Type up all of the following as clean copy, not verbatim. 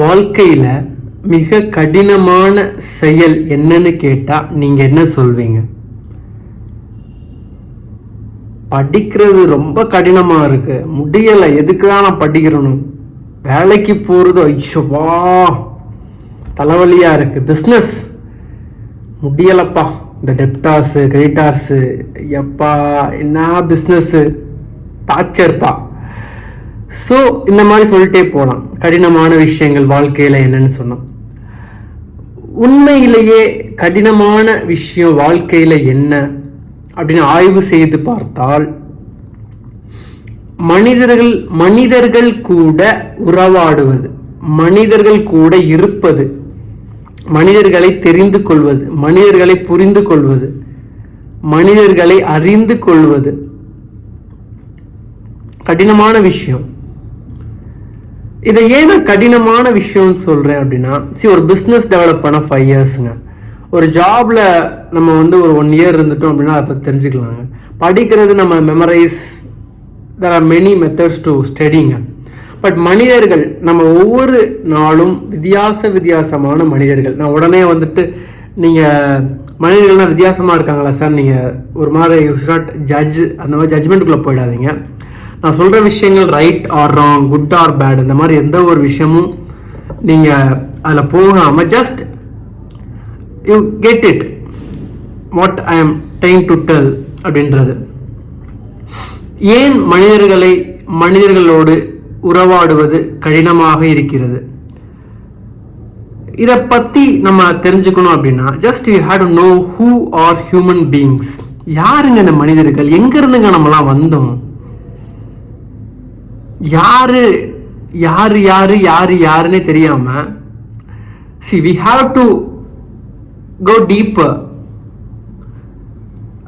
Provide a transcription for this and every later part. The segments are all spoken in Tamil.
வாழ்க்கையில மிக கடினமான செயல் என்னன்னு கேட்டா நீங்க என்ன சொல்வீங்க? படிக்கிறது ரொம்ப கடினமா இருக்கு, முடியல, எதுக்குதான் நான் படிக்கிறணும், வேலைக்கு போறது ஐயோவா தலைவலியா இருக்கு, பிஸ்னஸ் முடியலப்பா, இந்த டெப்டார்ஸு கிரெடிட்டார்ஸு எப்பா என்ன பிஸ்னஸ்ஸு டார்ச்சர்ப்பா. ஸோ இந்த மாதிரி சொல்லிட்டே போகலாம் கடினமான விஷயங்கள் வாழ்க்கையில் என்னன்னு சொன்னோம். உண்மையிலேயே கடினமான விஷயம் வாழ்க்கையில் என்ன அப்படின்னு ஆய்வு செய்து பார்த்தால், மனிதர்கள் கூட உறவாடுவது, மனிதர்கள் கூட இருப்பது, மனிதர்களை தெரிந்து கொள்வது, மனிதர்களை புரிந்து கொள்வது, மனிதர்களை அறிந்து கொள்வது கடினமான விஷயம். இதை ஏன் நான் கடினமான விஷயம்னு சொல்றேன் அப்படின்னா, ஒரு பிஸ்னஸ் டெவலப் பண்ண 5 இயர்ஸுங்க, ஒரு ஜாப்ல நம்ம ஒரு 1 இயர் இருந்துட்டோம் அப்படின்னா அதை பற்றி தெரிஞ்சுக்கலாங்க. படிக்கிறது நம்ம memorise, there are many methods to studying. But மனிதர்கள் நம்ம ஒவ்வொரு நாளும் வித்தியாசமான மனிதர்கள். நான் உடனே நீங்கள் மனிதர்கள்லாம் வித்தியாசமாக இருக்காங்களா சார், நீங்கள் ஒரு மாதிரி யூ ஷுட் நாட் ஜட்ஜ், அந்த மாதிரி ஜட்ஜ்மெண்ட்டுக்குள்ளே போயிடாதீங்க. நான் சொல்கிற விஷயங்கள் right or wrong, good or bad, இந்த மாதிரி எந்த ஒரு விஷயமும் நீங்கள் அதில் போகாமல் just you get it what I am trying to tell அப்படின்றது. ஏன் மனிதர்களோடு உறவாடுவது கடினமாக இருக்கிறது, இதை பற்றி நம்ம தெரிஞ்சுக்கணும் அப்படின்னா just you have to know who are human beings. யாருங்க இந்த மனிதர்கள், எங்கேருந்துங்க நம்மளாம் வந்தோம், யாருன்னே தெரியாம we have to go deeper.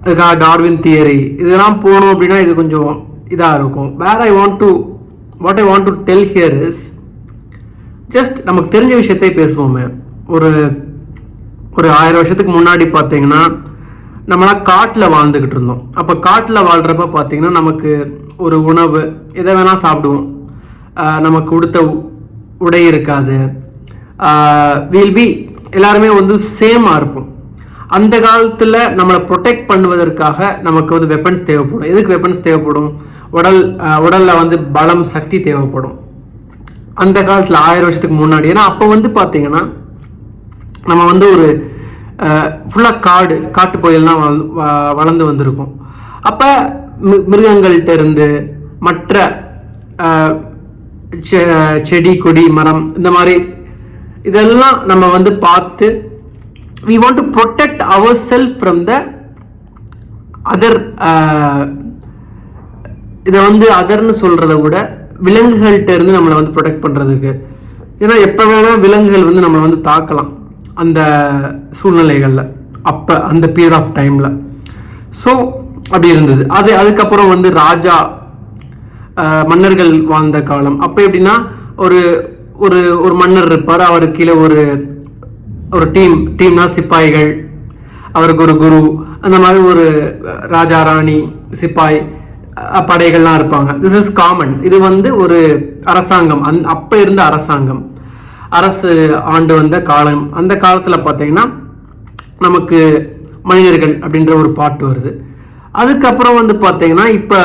அதுக்காக டார்வின் தியரி இதெல்லாம் போனோம் அப்படின்னா இது கொஞ்சம் இதாக இருக்கும். what I want to tell here is just நமக்கு தெரிஞ்ச விஷயத்தை பேசுவோமே. ஒரு 1000 வருஷத்துக்கு முன்னாடி பார்த்தீங்கன்னா நம்மளாம் காட்டில் வாழ்ந்துக்கிட்டு இருந்தோம். அப்போ காட்டில் வாழ்கிறப்ப பார்த்தீங்கன்னா நமக்கு ஒரு உணவு எதை வேணால் சாப்பிடுவோம், நமக்கு உடுத்த உடை இருக்காது, எல்லாருமே சேமாக இருப்போம். அந்த காலத்தில் நம்மளை ப்ரொடெக்ட் பண்ணுவதற்காக நமக்கு வெப்பன்ஸ் தேவைப்படும். எதுக்கு வெப்பன்ஸ் தேவைப்படும்? உடலில் பலம், சக்தி தேவைப்படும். அந்த காலத்தில் 1000 வருஷத்துக்கு முன்னாடி. ஏன்னா அப்போ பார்த்தீங்கன்னா நம்ம ஒரு ஃபுல்லாக காட்டு பகுதியெல்லாம் வளர்ந்து வந்திருக்கும். அப்போ மிருகங்கள்கிட்ட இருந்து மற்ற செடி கொடி மரம் இந்த மாதிரி இதெல்லாம் நம்ம பார்த்து we want to protect ourselves from the other. இதை அதர்னு சொல்கிறத விட விலங்குகள்கிட்ட இருந்து நம்மளை ப்ரொடெக்ட் பண்ணுறதுக்கு. ஏன்னா எப்போ வேணால் விலங்குகள் நம்மளை தாக்கலாம் அந்த சூழ்நிலைகளில், அப்போ அந்த பீரியட் ஆஃப் டைமில். ஸோ அப்படி இருந்தது. அதுக்கப்புறம் ராஜா மன்னர்கள் வாழ்ந்த காலம். அப்போ எப்படின்னா ஒரு மன்னர் இருப்பார், அவருக்கு கீழே ஒரு டீம்னா சிப்பாய்கள், அவருக்கு ஒரு குரு, அந்த மாதிரி ஒரு ராஜா ராணி சிப்பாய் படைகள்லாம் இருப்பாங்க. This is common. இது ஒரு அரசாங்கம், அப்போ இருந்த அரசாங்கம், அரசு ஆண்டு வந்த காலம். அந்த காலத்தில் பார்த்தீங்கன்னா நமக்கு மனிதர்கள் அப்படின்ற ஒரு பாட்டு வருது. அதுக்கப்புறம் பார்த்தீங்கன்னா இப்போ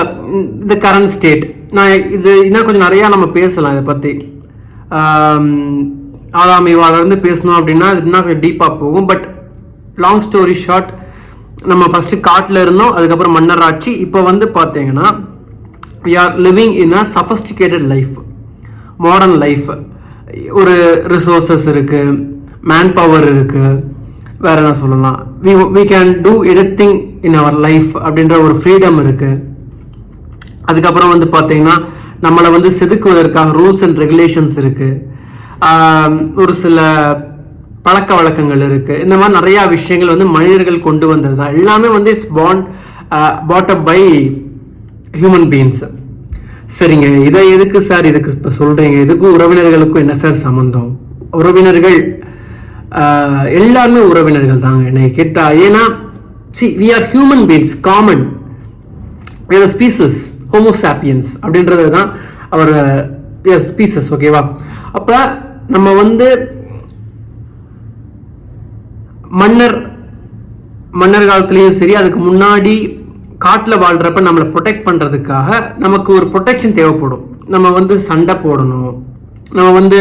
இந்த கரண்ட் ஸ்டேட், நான் இது இன்னும் கொஞ்சம் நிறையா நம்ம பேசலாம் இதை பற்றி. ஆதாம் ஈவாலேருந்து பேசணும் அப்படின்னா அது இன்னும் கொஞ்சம் டீப்பாக போகும். பட் லாங் ஸ்டோரி ஷார்ட், நம்ம ஃபஸ்ட்டு காட்டில் இருந்தோம், அதுக்கப்புறம் மன்னர் ஆட்சி. இப்போ பார்த்தீங்கன்னா we are living in a sophisticated life, modern life. ஒரு ரிசோர்ஸஸ் இருக்குது, மேன் பவர் இருக்குது, வேறு என்ன சொல்லலாம், we can do anything in our life அப்படின்ற ஒரு ஃப்ரீடம் இருக்குது. அதுக்கப்புறம் பார்த்தீங்கன்னா நம்மளை செதுக்குவதற்காக ரூல்ஸ் அண்ட் ரெகுலேஷன்ஸ் இருக்குது, ஒரு சில பழக்க வழக்கங்கள் இருக்குது. இந்த மாதிரி நிறையா விஷயங்கள் மனிதர்கள் கொண்டு வந்தது தான். எல்லாமே is put up by human beings. சரிங்க, இதை எதுக்கு சார் இதுக்கு இப்போ சொல்கிறீங்க, இதுக்கும் உறவினர்களுக்கும் என்ன சார் சம்மந்தம்? உறவினர்கள் எல்லாருமே உறவினர்கள் தாங்க என்னை கேட்டால். ஏன்னா we are human beings, common, we are a species, homo sapiens அப்படின்றது தான் அவர் ஸ்பீசஸ். ஓகேவா? அப்போ நம்ம வந்து மன்னர் காலத்துலேயும் சரி, அதுக்கு முன்னாடி காட்டில் வாழ்கிறப்ப நம்மளை ப்ரொடெக்ட் பண்ணுறதுக்காக நமக்கு ஒரு ப்ரொடெக்ஷன் தேவைப்படும். நம்ம வந்து சண்டை போடணும், நம்ம வந்து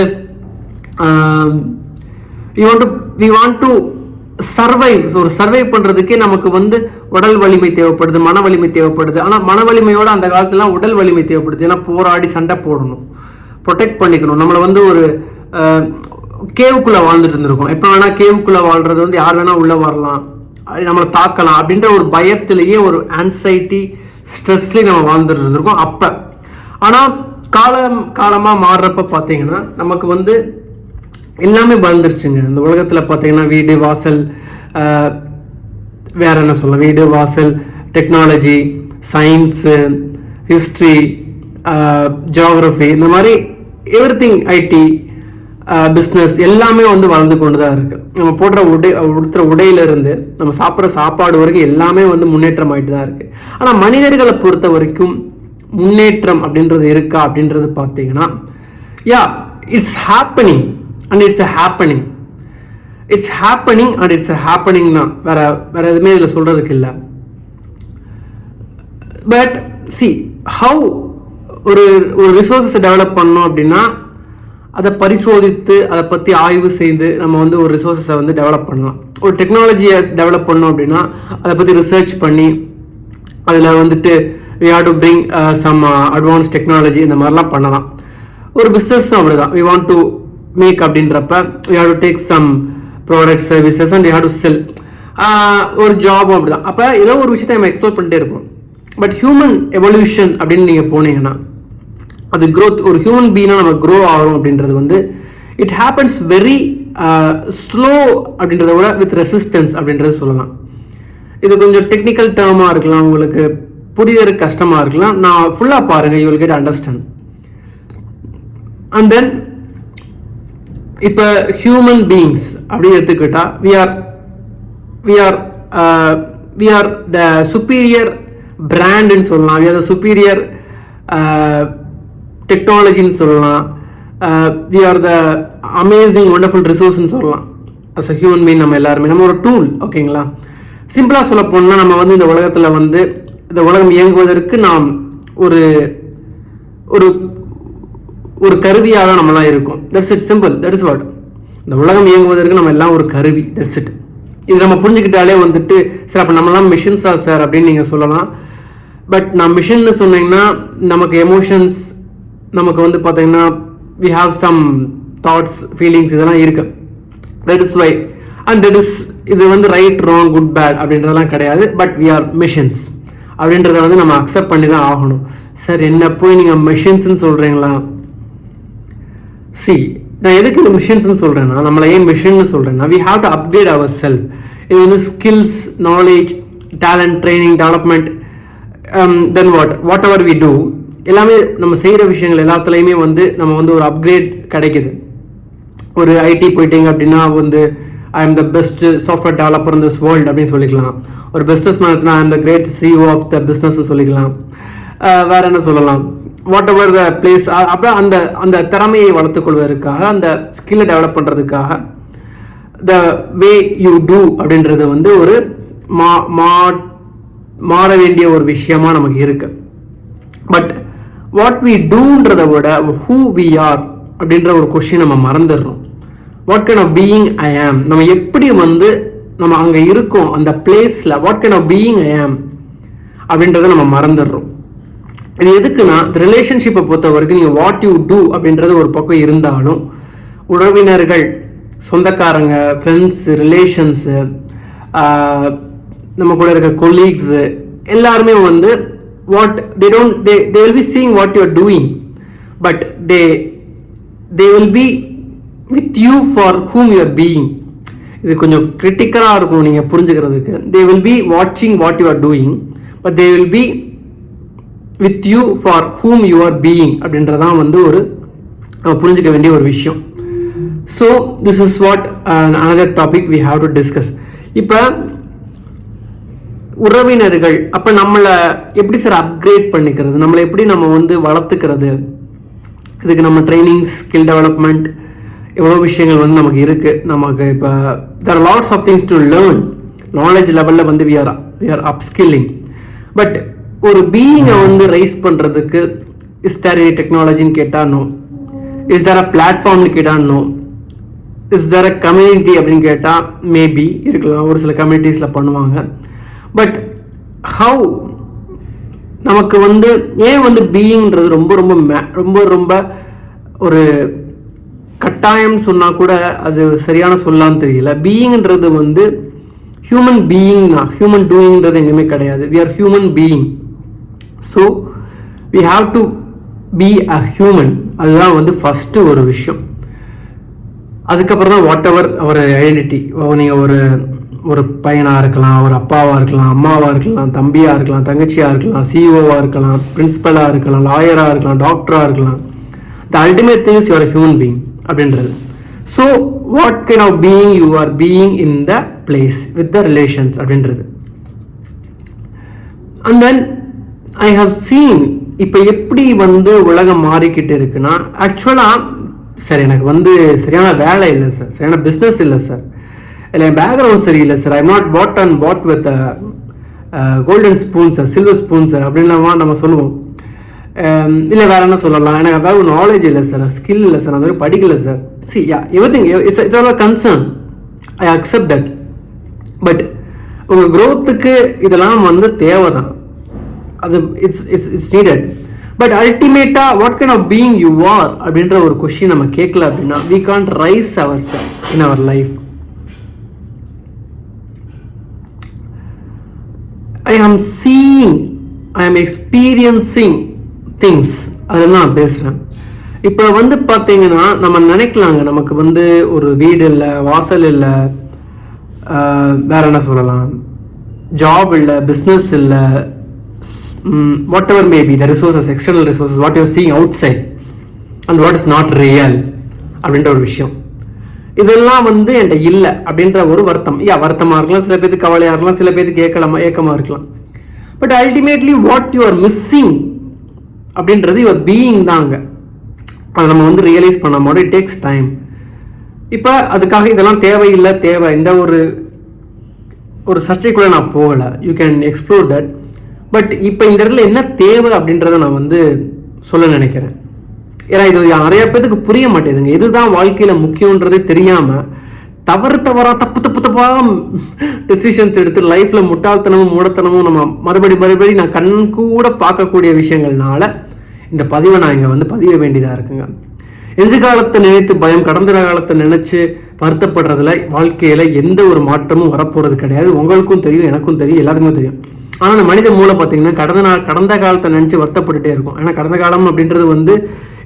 we want to survive. ஒரு சர்வைவ் பண்ணுறதுக்கே நமக்கு வந்து உடல் வலிமை தேவைப்படுது, மன வலிமை தேவைப்படுது. ஆனால் மன வலிமையோட அந்த காலத்துலாம் உடல் வலிமை தேவைப்படுது. ஏன்னா போராடி சண்டை போடணும், ப்ரொடெக்ட் பண்ணிக்கணும். நம்மளை வந்து ஒரு கேவுக்குள்ளே வாழ்ந்துட்டு இருந்திருக்கோம். எப்போ வேணால் கேவுக்குள்ளே வாழ்கிறது வந்து யார் வேணால் உள்ளே வரலாம், நம்மளை தாக்கலாம் அப்படின்ற ஒரு பயத்திலேயே, ஒரு ஆன்சைட்டி ஸ்ட்ரெஸ்லேயே நம்ம வாழ்ந்துட்டு இருந்திருக்கோம் அப்போ. ஆனால் காலமாக மாறுறப்ப பார்த்தீங்கன்னா நமக்கு வந்து எல்லாமே வளர்ந்துருச்சுங்க. இந்த உலகத்தில் பார்த்தீங்கன்னா வீடு வாசல், வேற என்ன சொல்ல, வீடு வாசல், டெக்னாலஜி, சயின்ஸு, ஹிஸ்ட்ரி, ஜியாகிரஃபி, இந்த மாதிரி எவ்ரிதிங், ஐடி, பிஸ்னஸ் எல்லாமே வந்து வளர்ந்து கொண்டு தான் இருக்குது. நம்ம போடுற உடுத்துற உடையிலிருந்து நம்ம சாப்பிட்ற சாப்பாடு வரைக்கும் எல்லாமே வந்து முன்னேற்றம் ஆகிட்டு தான் இருக்குது. ஆனால் மனிதர்களை பொறுத்த வரைக்கும் முன்னேற்றம் அப்படின்றது இருக்கா அப்படின்றது பார்த்தீங்கன்னா, yeah, it's happening and it's a happening. It's happening and it's a happening தான், வேற எதுவுமே இதில் சொல்கிறதுக்கு இல்லை. பட் சி ஹவு ஒரு ரிசோர்ஸஸை டெவலப் பண்ணோம் அப்படின்னா அதை பரிசோதித்து அதை பற்றி ஆய்வு செய்து நம்ம வந்து ஒரு ரிசோர்ஸஸை வந்து டெவலப் பண்ணலாம். ஒரு டெக்னாலஜியை டெவலப் பண்ணோம் அப்படின்னா அதை பற்றி ரிசர்ச் பண்ணி அதில் வந்துட்டு we have to bring some advanced technology, இந்த மாதிரிலாம் பண்ணலாம். ஒரு பிஸ்னஸும் அப்படி தான். we want to make அப்படின்றப்ப we have to take some products, services and we have to sell. ஒரு ஜாபும் அப்படி தான். அப்போ ஏதோ ஒரு விஷயத்தை நம்ம எக்ஸ்ப்ளோர் பண்ணிட்டே இருப்போம். பட் ஹியூமன் எவல்யூஷன் அப்படின்னு நீங்கள் போனீங்கன்னா அது க்ரோத், ஒரு ஹியூமன் பீனாக நம்ம க்ரோ ஆகிறோம் அப்படின்றது வந்து இட் ஹேப்பன்ஸ் வெரி ஸ்லோ அப்படின்றத விட வித் ரெசிஸ்டன்ஸ் அப்படின்றது சொல்லலாம். இது கொஞ்சம் டெக்னிக்கல் டேர்மாக இருக்கலாம், உங்களுக்கு புரியறதுக்கு கஷ்டமாக இருக்கலாம். நான் ஃபுல்லாக பாருங்கள், you will get understand. And then இப்போ ஹியூமன் பீயிங்ஸ் அப்படின்னு எடுத்துக்கிட்டா we are the superior brandன்னு சொல்லலாம், we are the superior டெக்னாலஜின்னு சொல்லலாம், we are the amazing wonderful resourceன்னு சொல்லலாம். as a human being நம்ம எல்லாருமே நம்ம ஒரு டூல், ஓகேங்களா? சிம்பிளாக சொல்ல போனால் நம்ம வந்து இந்த உலகத்தில் வந்து இந்த உலகம் இயங்குவதற்கு நாம் ஒரு ஒரு ஒரு கருவியாக தான் நம்மளாம் இருக்கும். That's it, simple, that is what. இந்த உலகம் இயங்குவதற்கு நம்ம எல்லாம் ஒரு கருவி, தட்ஸ் இட். இது நம்ம புரிஞ்சுக்கிட்டாலே வந்துட்டு சார் அப்போ நம்மளாம் மிஷின்ஸா சார் அப்படின்னு நீங்கள் சொல்லலாம். பட் நான் மிஷின்னு சொன்னீங்கன்னா நமக்கு எமோஷன்ஸ், நமக்கு வந்து பார்த்தீங்கன்னா we have some thoughts, feelings, இதெல்லாம் இருக்கு. That is why and that is, இது வந்து ரைட் ராங் குட் பேட் அப்படின்றதெல்லாம் கிடையாது. பட் வி ஆர் மிஷின்ஸ் அப்படின்றத வந்து நம்ம அக்செப்ட் பண்ணி தான் ஆகணும். சார் என்ன போய் நீங்கள் மிஷின்ஸ்ன்னு சொல்கிறீங்களா? சி, நான் எதுக்கு இந்த மிஷின்ஸ்னு சொல்கிறேன்னா, நம்மளை ஏன் மிஷின்னு சொல்கிறேன்னா, we have to upgrade our self. இது வந்து skills, knowledge, talent, training, development, then whatever we do, எல்லாமே நம்ம செய்கிற விஷயங்கள் எல்லாத்துலேயுமே வந்து நம்ம வந்து ஒரு அப்கிரேட் கிடைக்குது. ஒரு ஐடி போயிட்டீங்க அப்படின்னா வந்து I am the best software developer in this world அப்படின்னு சொல்லிக்கலாம். ஒரு பிஸ்னஸ் மேனத்னா I am the great CEO of the business சொல்லிக்கலாம். வேற என்ன சொல்லலாம், வாட் எவர் த பிளேஸ். அப்போ அந்த திறமையை வளர்த்துக்கொள்வதற்காக, அந்த ஸ்கில்லை டெவலப் பண்ணுறதுக்காக த வே யூ டூ அப்படின்றது வந்து ஒரு மாற வேண்டிய ஒரு விஷயமா நமக்கு இருக்கு. பட் வாட் வி டூன்றதை விட ஹூ வி ஆர் அப்படின்ற ஒரு கொஸ்டின் நம்ம மறந்துடுறோம். What kind of being I am, நம்ம எப்படி வந்து நம்ம அங்கே இருக்கோம் அந்த பிளேஸில், what kind of being I am அப்படின்றத நம்ம மறந்துடுறோம். இது எதுக்குன்னா, இந்த ரிலேஷன்ஷிப்பை பொறுத்த வரைக்கும் நீங்கள் வாட் யூ டூ அப்படின்றது ஒரு பக்கம் இருந்தாலும், உறவினர்கள், சொந்தக்காரங்க, ஃப்ரெண்ட்ஸு, ரிலேஷன்ஸு, நம்ம கூட இருக்க கொலீக்ஸு எல்லாருமே வந்து what they will be seeing what you are doing, but they will be with you for whom you are being. இது கொஞ்சம் கிரிட்டிக்கலாக இருக்கும் நீங்கள் புரிஞ்சுக்கிறதுக்கு. தே வில் பி வாட்சிங் what you are doing, but they will be with you for whom you are being அப்படின்றதான் வந்து ஒரு புரிஞ்சுக்க வேண்டிய ஒரு விஷயம். So this is what another topic we have to discuss. இப்போ உறவினர்கள், அப்போ நம்மளை எப்படி சார் அப்கிரேட் பண்ணிக்கிறது, நம்மளை எப்படி நம்ம வந்து வளர்த்துக்கிறது, இதுக்கு நம்ம ட்ரைனிங், ஸ்கில் டெவலப்மெண்ட் எவ்வளோ விஷயங்கள் வந்து நமக்கு இருக்குது. நமக்கு இப்போ there are lots of things to learn. Knowledge லெவலில் வந்து வி ஆர் அப்ஸ்கில்லிங். பட் ஒரு பீயிங்கை வந்து ரைஸ் பண்ணுறதுக்கு இஸ் தேர் எனி டெக்னாலஜின்னு கேட்டால் நோ. இஸ் தேர் அ பிளாட்ஃபார்ம்னு கேட்டால் no. Is there a community அப்படின்னு கேட்டால் மேபி இருக்கலாம், ஒரு சில கம்யூனிட்டிஸில் பண்ணுவாங்க. பட் ஹவு நமக்கு வந்து ஏன் வந்து பீயிங்கிறது ரொம்ப ரொம்ப ரொம்ப ரொம்ப ஒரு கட்டாயம் சொன்னால் கூட அது சரியான சொல்லான்னு தெரியல. பீயிங்கிறது வந்து ஹியூமன் பீயிங் தான், ஹியூமன் டூயிங்கிறது எங்கேயுமே கிடையாது. We are human being. So we have to be a human. அதுதான் வந்து ஃபஸ்ட்டு ஒரு விஷயம். அதுக்கப்புறம் தான் வாட் எவர் அவர் ஐடென்டிட்டி. நீங்கள் ஒரு பையனாக இருக்கலாம், ஒரு அப்பாவாக இருக்கலாம், அம்மாவாக இருக்கலாம், தம்பியாக இருக்கலாம், தங்கச்சியாக இருக்கலாம், சிஇஓவாக இருக்கலாம், பிரின்சிபலாக இருக்கலாம், லாயராக இருக்கலாம், டாக்டராக இருக்கலாம். The ultimate thing is you are human being அப்படின்றது. So what kind of being you are being in the place with the relations அப்படின்றது. And then I have seen இப்போ எப்படி வந்து உலகம் மாறிக்கிட்டு இருக்குன்னா, ஆக்சுவலாக சார் எனக்கு வந்து சரியான வேலை இல்லை சார், சரியான பிஸ்னஸ் இல்லை சார், இல்லை என் பேக்ரவுண்ட் சரியில்லை sir, I am not pot with golden spoon sir, silver spoon sir அப்படின்லாமா நம்ம சொல்லுவோம். இல்லை வேற என்ன சொல்லலாம், எனக்கு அதாவது நாலேஜ் இல்லை சார், ஸ்கில் இல்லை சார், அந்த மாதிரி படிக்கலை sir. See everything it's all concern, I accept that. But உங்கள் க்ரோத்துக்கு இதெல்லாம் வந்து தேவை தான், அது இட்ஸ் நீடட். பட் அல்டிமேட்டாக what kind of being you are அப்படின்ற ஒரு கொஸ்டின் நம்ம கேட்கல அப்படின்னா we can't rise our self in our life. I am seeing, ஐ ஆம் எக்ஸ்பீரியன்சிங் திங்ஸ், அதெல்லாம் நான் பேசுகிறேன். இப்போ வந்து பார்த்தீங்கன்னா நம்ம நினைக்கலாங்க, நமக்கு வந்து ஒரு வீடு இல்லை, வாசல் இல்லை, வேற என்ன சொல்லலாம், ஜாப் இல்லை, பிஸ்னஸ் இல்லை, whatever may be the resources, external resources, what you are seeing outside and what is not real அப்படின்ற ஒரு விஷயம், இதெல்லாம் வந்து என்கிட்ட இல்லை அப்படின்ற ஒரு வருத்தம். வருத்தமாக இருக்கலாம், சில பேருக்கு கவலையாக இருக்கலாம், சில பேருக்கு ஏக்கமாக இருக்கலாம். But ultimately what you are missing அப்படின்றது யுவர் பீயிங் தாங்க. அதை நம்ம வந்து ரியலைஸ் பண்ண போது இட் டேக்ஸ் டைம். இப்போ அதுக்காக இதெல்லாம் தேவையில்லை, தேவை இந்த ஒரு சர்ச்சைக்குள்ளே நான் போகலை. You can explore that. But இப்போ இந்த இடத்துல என்ன தேவை அப்படின்றத நான் வந்து சொல்ல நினைக்கிறேன். ஏன்னா இது நிறைய பேருக்கு புரிய மாட்டேதுங்க. எதுதான் வாழ்க்கையில் முக்கியன்றதே தெரியாமல் தப்பாக டெசிஷன்ஸ் எடுத்து லைஃப்பில் முட்டாள்தனமும் மூடத்தனமும் நம்ம மறுபடி நான் கண் கூட பார்க்கக்கூடிய விஷயங்கள்னால இந்த பதிவை நான் இங்கே வந்து பதிய வேண்டியதாக இருக்குங்க. எதிர்காலத்தை நினைத்து பயம், கடந்த காலத்தை நினச்சி வருத்தப்படுறதுல வாழ்க்கையில் எந்த ஒரு மாற்றமும் வரப்போகிறது கிடையாது. உங்களுக்கும் தெரியும், எனக்கும் தெரியும், எல்லாருக்குமே தெரியும். ஆனால் அந்த மனித மூளை பார்த்தீங்கன்னா கடந்த காலத்தை நினச்சி வருத்தப்பட்டுட்டே இருக்கும். ஏன்னா கடந்த காலம் அப்படின்றது வந்து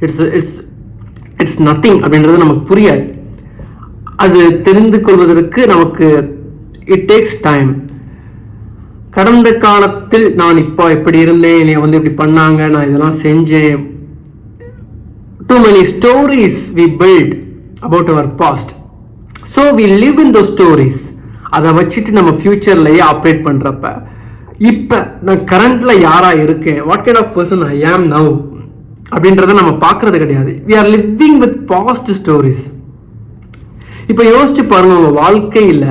இட்ஸ் நத்திங் அப்படின்றது நமக்கு புரியாது. அது தெரிந்து கொள்வதற்கு நமக்கு இட் டேக்ஸ் டைம். கடந்த காலத்தில் நான் இப்போ எப்படி இருந்தேன், என்னை வந்து இப்படி பண்ணாங்க, நான் இதெல்லாம் செஞ்சேன். Too many stories we build about our past. So we live in those stories. அதை வச்சுட்டு நம்ம ஃபியூச்சர்லேயே ஆப்ரேட் பண்ணுறப்ப இப்போ நான் கரண்ட்டில் யாராக இருக்கேன், what kind of person I am now அப்படின்றத நம்ம பார்க்குறது கிடையாது. We are living with past stories. இப்போ யோசிச்சு பாருங்கள், உங்கள் வாழ்க்கையில்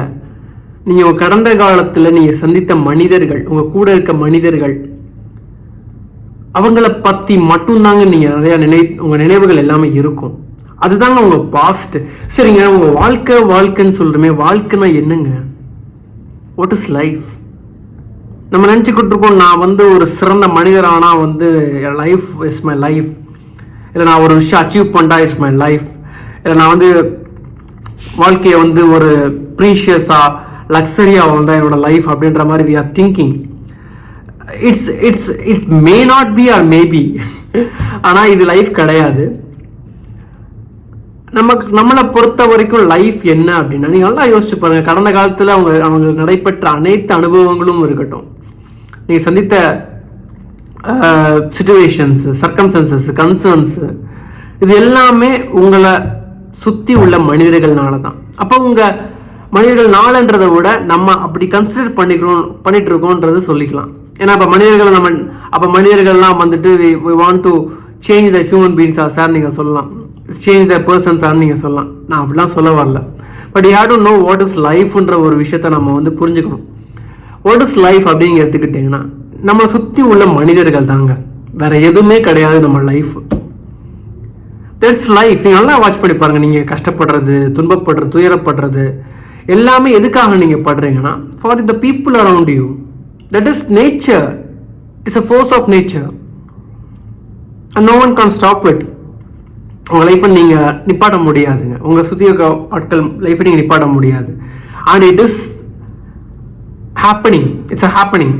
நீங்கள் கடந்த காலத்தில் நீங்கள் சந்தித்த மனிதர்கள், உங்கள் கூட இருக்க மனிதர்கள், அவங்கள பற்றி மட்டும்தாங்க நீங்கள் நிறையா உங்கள் நினைவுகள் எல்லாமே இருக்கும். அதுதாங்க உங்கள் பாஸ்ட். சரிங்க, உங்கள் வாழ்க்கைன்னு சொல்கிறோமே, வாழ்க்கைன்னா என்னங்க? What is life? நம்ம நினச்சிக்கிட்டு இருக்கோம் நான் வந்து ஒரு சிறந்த மனிதரானா வந்து லைஃப் இஸ் மை லைஃப், இல்லை நான் ஒரு விஷயம் அச்சீவ் பண்ணா இட்ஸ் மை லைஃப், இல்லை நான் வந்து வாழ்க்கையை வந்து ஒரு ப்ரீஷியஸாக லக்ஸரியாக வந்தால் என்னோட லைஃப் அப்படின்ற மாதிரி we are thinking. It may not be or maybe. ஆனால் இது லைஃப் கிடையாது. நம்மளை பொறுத்த வரைக்கும் லைஃப் என்ன அப்படின்னா, நீங்கள் நல்லா யோசிச்சு பாருங்கள். கடந்த காலத்தில் அவங்களுக்கு நடைபெற்ற அனைத்து அனுபவங்களும் இருக்கட்டும், நீங்கள் சந்தித்த சிச்சுவேஷன்ஸ், சர்க்கம்ஸ்டன்சஸ், கன்சர்ன்ஸு, இது எல்லாமே உங்களை சுற்றி உள்ள மனிதர்கள்னால தான். அப்போ உங்கள் மனிதர்கள் நாளன்றதை விட நம்ம அப்படி கன்சிடர் பண்ணிட்டு இருக்கோன்றது சொல்லிக்கலாம். ஏன்னா இப்போ மனிதர்கள்லாம் வந்துட்டு we want to change the human பீயிங்ஸா சார் நீங்கள் சொல்லலாம், சேஞ்ச் த பர்சன்ஸான்னு நீங்கள் சொல்லலாம். நான் அப்படிலாம் சொல்ல வரல. But you have to know what is லைஃப்ன்ற ஒரு விஷயத்த நம்ம வந்து புரிஞ்சுக்கணும். வாட் இஸ் லைஃப் அப்படிங்க எடுத்துக்கிட்டிங்கன்னா நம்மளை சுற்றி உள்ள மனிதர்கள் தாங்க, வேற எதுவுமே கிடையாது நம்ம லைஃப். That's life. நீங்கள் நல்லா வாட்ச் பண்ணி பாருங்கள். நீங்கள் கஷ்டப்படுறது, துன்பப்படுறது, துயரப்படுறது எல்லாமே எதுக்காக நீங்கள் படுறீங்கன்னா for the people around you. That is nature. It's a force of nature and no one can stop it. உங்கள் லைஃப்பை நீங்கள் நிப்பாட்ட முடியாதுங்க. உங்கள் சுற்றி இருக்க ஆட்கள் லைஃப்பை நீங்கள் நிப்பாட்ட முடியாது. And it is happening. It's a happening.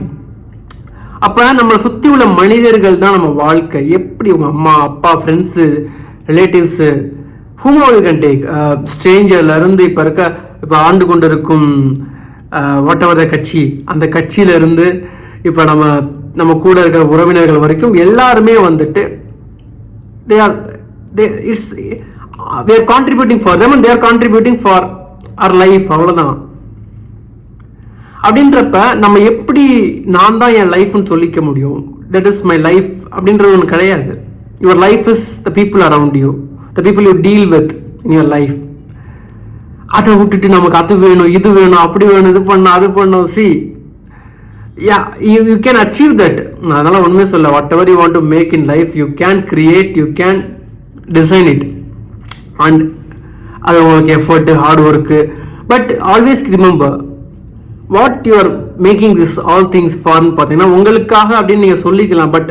அப்போ நம்மளை சுற்றி உள்ள மனிதர்கள் தான் நம்ம வாழ்க்கை. எப்படி உங்கள் அம்மா அப்பா friends relatives whomever you can take, ஸ்ட்ரேஞ்சர்லேருந்து இப்போ ஆண்டு கொண்டு இருக்கும் வாட் எவர் த கட்சி, அந்த கட்சியிலேருந்து இப்போ நம்ம கூட இருக்கிற உறவினர்கள் வரைக்கும் எல்லாருமே வந்துட்டு we are contributing for them and they are contributing for our life. அவ்வளோதான். அப்படின்றப்ப நம்ம எப்படி நான் தான் என் லைஃப்னு சொல்லிக்க முடியும்? தட் இஸ் மை லைஃப் அப்படின்றது ஒன்று கிடையாது. Your life is the people around you, the people you deal with in your life. அதை விட்டுட்டு நமக்கு அது வேணும், இது வேணும், அப்படி வேணும், இது பண்ணணும், அது பண்ணணும். See you can achieve that. நான் அதெல்லாம் உண்மையை சொல்ல, whatever you want to make in life you can create, you can design it. And அது உங்களுக்கு effort, hard work. But always remember what you are making this all things ஃபார்னு பார்த்தீங்கன்னா உங்களுக்காக அப்படின்னு நீங்கள் சொல்லிக்கலாம். But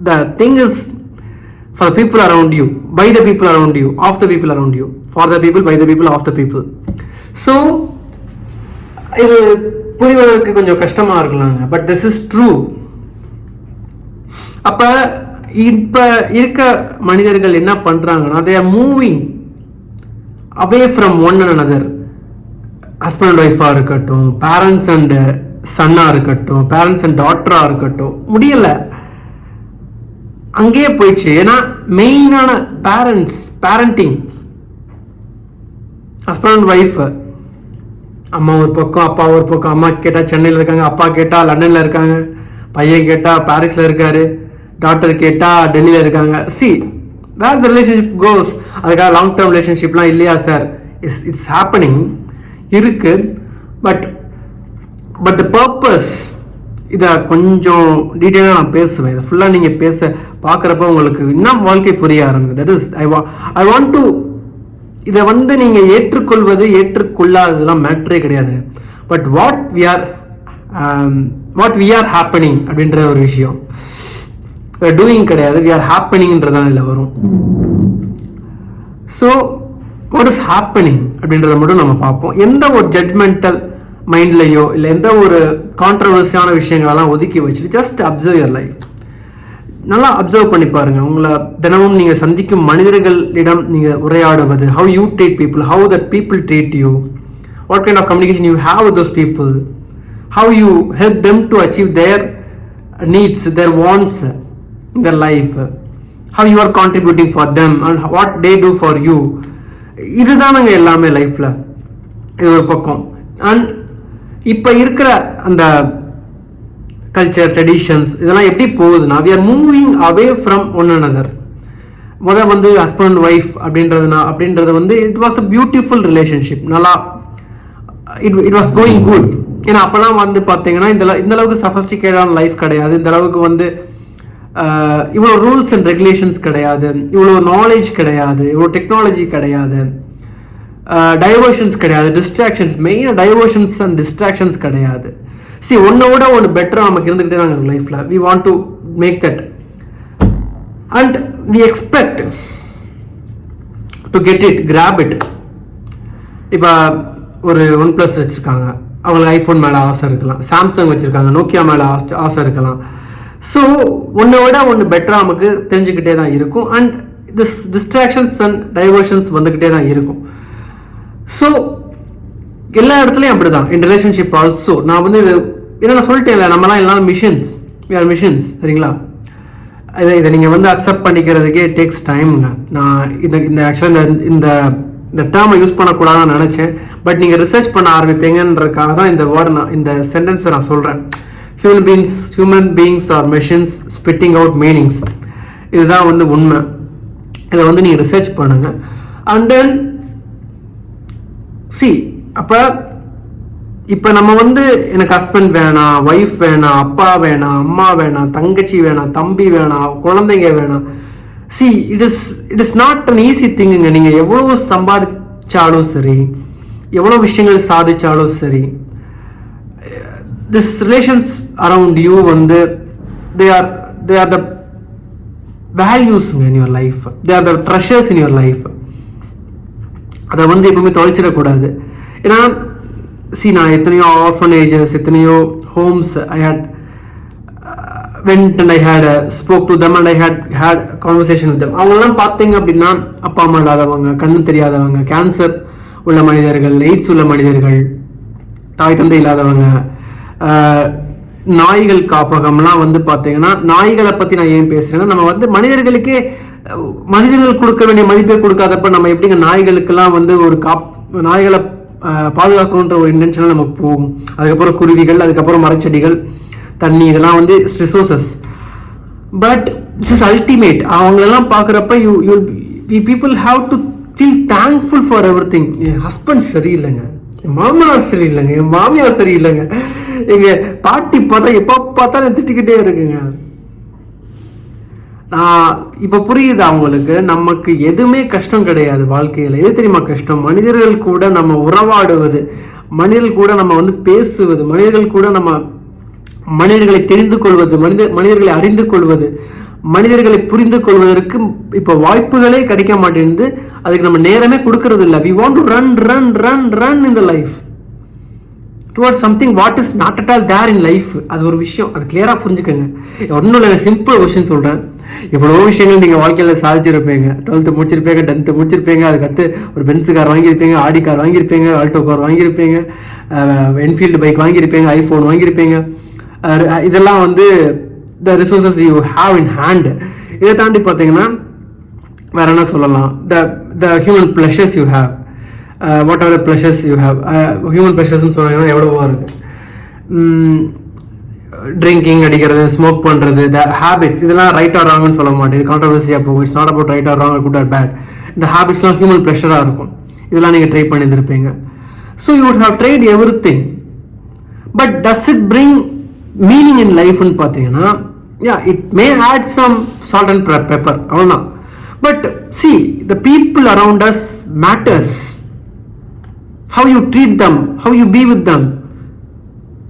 the thing is for the people around you, by the people around you, of the people around you, for the people, by the people, of the people. So இது புரிவதற்கு கொஞ்சம் கஷ்டமாக இருக்கலாங்க. But this is true. அப்போ இப்போ இருக்க மனிதர்கள் என்ன பண்ணுறாங்கன்னா they are moving away from one another. Husband and ஒய்ஃபாக இருக்கட்டும், பேரண்ட்ஸ் அண்ட் சன்னாக இருக்கட்டும், பேரண்ட்ஸ் அண்ட் டாட்டராக இருக்கட்டும், முடியலை, அங்கேயே போயிடுச்சு. ஏன்னா மெயினான பேரண்டிங் ஹஸ்பண்ட் அண்ட் ஒய்ஃப், அம்மா ஒரு பக்கம் அப்பா ஒரு பக்கம். அம்மா கேட்டால் சென்னையில் இருக்காங்க, அப்பா கேட்டால் லண்டனில் இருக்காங்க, பையன் கேட்டால் பாரிஸில் இருக்காரு, டாக்டர் கேட்டால் டெல்லியில் இருக்காங்க. சி வேர் த ரிலேஷன்ஷிப் கோஸ். அதுக்காக லாங் டேர்ம் ரிலேஷன்ஷிப்லாம் இல்லையா சார்? இட்ஸ் ஹேப்பனிங், இருக்கு. பட் த பர்பஸ், இதை கொஞ்சம் டீட்டெயிலாக நான் பேசுவேன். இதை ஃபுல்லாக நீங்கள் பார்க்குறப்ப உங்களுக்கு இன்னும் வாழ்க்கை புரிய ஆரம்பிக்கும். That is I want to. இதை வந்து நீங்கள் ஏற்றுக்கொள்வது ஏற்றுக்கொள்ளாததுலாம் மேட்ரே கிடையாது. But what we are happening அப்படின்ற ஒரு விஷயம் டூயிங் கிடையாது, வி ஆர் ஹேப்பனிங்ன்றதான் இதில் வரும். ஸோ வாட் இஸ் ஹேப்பனிங் அப்படின்றத மட்டும் நம்ம பார்ப்போம். எந்த ஒரு ஜட்மெண்டல் மைண்ட்லையோ இல்லை எந்த ஒரு கான்ட்ரவர்சியான விஷயங்களெல்லாம் ஒதுக்கி வச்சுட்டு ஜஸ்ட் அப்சர்வ் யுவர் லைஃப். நல்லா அப்சர்வ் பண்ணி பாருங்கள். உங்களை தினமும் நீங்கள் சந்திக்கும் மனிதர்களிடம் நீங்கள் உரையாடுவது, how you treat people, how that people treat you, what kind of communication you have with those people, how you help them to achieve their needs, their wants in their life, how you are contributing for them and what they do for you. இதுதானுங்க எல்லாமே லைஃப்பில். இது ஒரு பக்கம். அண்ட் இப்போ இருக்கிற அந்த கல்ச்சர், ட்ரெடிஷன்ஸ் இதெல்லாம் எப்படி போகுதுன்னா we are moving away from one another. வந்து ஹஸ்பண்ட் ஒய்ஃப் அப்படின்றது வந்து it was a beautiful relationship. நல்லா இட் வாஸ் கோயிங் குட். ஏன்னா அப்போல்லாம் வந்து பார்த்தீங்கன்னா இந்த அளவுக்கு சஃபஸ்டிகேட்டான லைஃப் கிடையாது, இந்த அளவுக்கு வந்து இவ்வளோ ரூல்ஸ் அண்ட் ரெகுலேஷன்ஸ் கிடையாது, இவ்வளோ நாலேஜ் கிடையாது, இவ்வளோ டெக்னாலஜி கிடையாது, டைவர்ஷன்ஸ் கிடையாது, டிஸ்ட்ராக்ஷன்ஸ், மெயினாக டைவர்ஷன்ஸ் அண்ட் டிஸ்ட்ராக்ஷன்ஸ் கிடையாது. சி ஒன்னோட ஒன்று பெட்டராக நமக்கு இருந்துக்கிட்டே தாங்க இருக்கும் லைஃப்பில். We want to make that and we expect to get it, grab it. இப்போ ஒரு OnePlus வச்சுருக்காங்க, அவங்களுக்கு ஐஃபோன் மேலே ஆசை இருக்கலாம், சாம்சங் வச்சுருக்காங்க, நோக்கியா மேலே ஆசை இருக்கலாம். ஸோ ஒன்றை விட ஒன்று பெட்டராக நமக்கு தெரிஞ்சுக்கிட்டே தான் இருக்கும். And this distractions and diversions வந்துக்கிட்டே தான் இருக்கும். ஸோ எல்லா இடத்துலையும் அப்படி தான் இன் ரிலேஷன்ஷிப் ஆல்சோ. நான் வந்து இது என்ன சொல்லிட்டேன், நம்மலாம் எல்லாரும் மிஷின்ஸ், வி ஆர் மிஷின்ஸ், சரிங்களா? இதை நீங்கள் வந்து அக்செப்ட் பண்ணிக்கிறதுக்கே டேக்ஸ் டைமுங்க. நான் இந்த ஆக்சுவலாக இந்த டேர்மை யூஸ் பண்ணக்கூடாதுன்னு நினச்சேன். பட் நீங்கள் ரிசர்ச் பண்ண ஆரம்பிப்பீங்கன்றதுக்காக தான் இந்த வேர்டை இந்த சென்டென்ஸை நான் சொல்கிறேன். Human beings are machines spitting out meanings. இதுதான் வந்து உண்மை. இதை வந்து நீங்கள் ரிசர்ச் பண்ணுங்க. அண்ட் தென் அப்போ இப்போ நம்ம வந்து எனக்கு ஹஸ்பண்ட் வேணாம், ஒய்ஃப் வேணாம், அப்பா வேணாம், அம்மா வேணாம், தங்கச்சி வேணாம், தம்பி வேணாம், குழந்தைங்க வேணாம். It is not an easy திங்குங்க. நீங்கள் எவ்வளோ சம்பாதிச்சாலும் சரி, எவ்வளோ விஷயங்கள் சாதிச்சாலும் சரி, திஸ் ரிலேஷன்ஸ் அரவுண்ட் யூ வந்து they are the values in your life, they are the treasures in your life. அதை வந்து எப்பவுமே தொலைச்சிடக்கூடாது. ஏன்னா நான் எத்தனையோ ஆர்ஃபனேஜஸ், எத்தனையோ homes I had went and I had spoke to them and I had conversation with them. அவங்களெல்லாம் பார்த்தீங்க அப்படின்னா அப்பா அம்மா இல்லாதவங்க, கண்ணு தெரியாதவங்க, கேன்சர் உள்ள மனிதர்கள், எய்ட்ஸ் உள்ள மனிதர்கள், தாய் தந்தை இல்லாதவங்க, நாய்கள் காப்பகம்லாம் வந்து பார்த்தீங்கன்னா, நாய்களை பற்றி நான் ஏன் பேசுகிறேன்னா, நம்ம வந்து மனிதர்கள் கொடுக்க வேண்டிய மதிப்பை கொடுக்காதப்ப நம்ம எப்படிங்க நாய்களுக்கெல்லாம் வந்து ஒரு நாய்களை பாதுகாக்கணுன்ற ஒரு இன்டென்ஷனில் நமக்கு போகும். அதுக்கப்புறம் குருவிகள், அதுக்கப்புறம் மரச்செடிகள், தண்ணி, இதெல்லாம் வந்து resources. But it's is ultimate. அவங்களெல்லாம் பார்க்குறப்ப people have to feel thankful for everything. என் ஹஸ்பண்ட் சரியில்லைங்க, என் மாமனார் சரியில்லைங்க, என் மாமியார் சரியில்லைங்க, எங்க பாட்டி பார்த்தா எப்போ பார்த்தாலும் திட்டிக்கிட்டே இருக்குங்க. இப்போ புரியுது அவங்களுக்கு. நமக்கு எதுவுமே கஷ்டம் கிடையாது வாழ்க்கையில். எது தெரியுமா கஷ்டம்? மனிதர்கள் கூட நம்ம உறவாடுவது, மனிதர்கள் கூட நம்ம வந்து பேசுவது, மனிதர்கள் கூட நம்ம மனிதர்களை தெரிந்து கொள்வது, மனிதர்களை அறிந்து கொள்வது, மனிதர்களை புரிந்து கொள்வதற்கு இப்போ வாய்ப்புகளே கிடைக்க மாட்டேங்குது. அதுக்கு நம்ம நேரமே கொடுக்கறது இல்லை. We want to run run run run in the life towards something what is not at all there in life. அது ஒரு விஷயம், அது கிளியராக புரிஞ்சுக்கோங்க. ஒன்றும் இல்லை, சிம்பிள் கொஸ்டின் சொல்கிறேன். எவ்வளோ விஷயங்கள் நீங்கள் வாழ்க்கையில் சாதிச்சிருப்பீங்க. 12th முடிச்சிருப்பீங்க, 10th முடிச்சிருப்பீங்க, அதுக்கடுத்து ஒரு பென்ஸ் கார் வாங்கியிருப்பீங்க, ஆடி கார் வாங்கியிருப்பீங்க, ஆல்டோ கார் வாங்கியிருப்பீங்க, என்ஃபீல்டு பைக் வாங்கியிருப்பீங்க, ஐஃபோன் வாங்கியிருப்பீங்க. இதெல்லாம் வந்து the resources you have in hand. இதை தாண்டி பார்த்தீங்கன்னா வேற என்ன சொல்லலாம்? The human pleasures you have, what are the pleasures you have. Human ப்ளஷர்ஸ்ன்னு சொன்னாங்கன்னா எவ்வளவோ இருக்குது. ட்ரிங்கிங் அடிக்கிறது, ஸ்மோக் பண்ணுறது, த ஹேபிட்ஸ், இதெல்லாம் ரைட் ஆர் ராங்னு சொல்ல மாட்டேன். இது கான்ட்ரவர்சியாக போகும். It's not about right or wrong, good or bad. இந்த ஹேபிட்ஸ்லாம் ஹியூமன் ப்ளஷராக இருக்கும். இதெல்லாம் நீங்கள் ட்ரை பண்ணியிருந்திருப்பீங்க. So you would have tried everything. But does it bring meaning in லைஃப்னு பார்த்தீங்கன்னா, it may add some salt and pepper, அவ்வளோதான். But the people around us matters. How you treat them, how you be with them,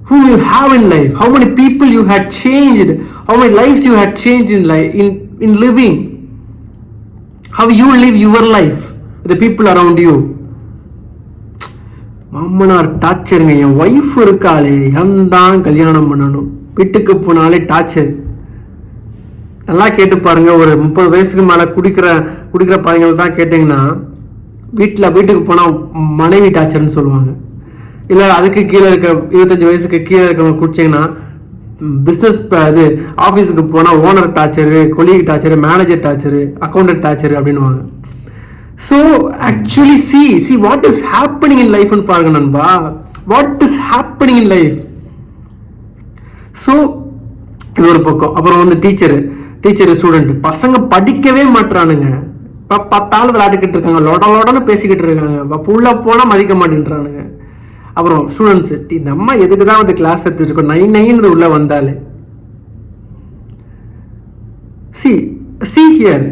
whom you have in life, how many people you had changed, how many lives you had changed in life, in living, how you live your life with the people around you. மாமனார் டார்ச்சருங்க. என் ஒய்ஃப் இருக்காளே, தான் கல்யாணம் பண்ணணும், வீட்டுக்கு போனாலே டார்ச்சர். நல்லா கேட்டு பாருங்க. ஒரு 30 வயசுக்கு மேலே குடிக்கிற பையங்கள் தான் கேட்டிங்கன்னா, வீட்டுக்கு போனால் மனைவி டார்ச்சர்னு சொல்லுவாங்க. இல்லை அதுக்கு கீழே இருக்க 25 வயசுக்கு கீழே இருக்கிறவங்க குடிச்சிங்கன்னா, பிஸ்னஸ் இது ஆஃபீஸுக்கு போனால் owner torture, colleague torture, manager torture, accountant torture அப்படின்வாங்க. So actually see what is happening in லைஃப்னு பாருங்க நண்பா. What is happening in life. So இது ஒரு பக்கம். அப்புறம் வந்து டீச்சரு ஸ்டூடெண்ட், பசங்க படிக்கவே மாட்டுறானுங்க. இப்போ 10 ஆள் விளையாட்டுக்கிட்டு இருக்காங்க, லோடன்னு பேசிக்கிட்டு இருக்காங்க. இப்போ உள்ள போனால் மதிக்க மாட்டேன்றானுங்க. அப்புறம் ஸ்டூடெண்ட்ஸு, நம்ம எதுக்கு தான் வந்து கிளாஸ் எடுத்துருக்கோம், 9 உள்ளே வந்தாலே. சி ஹியர்,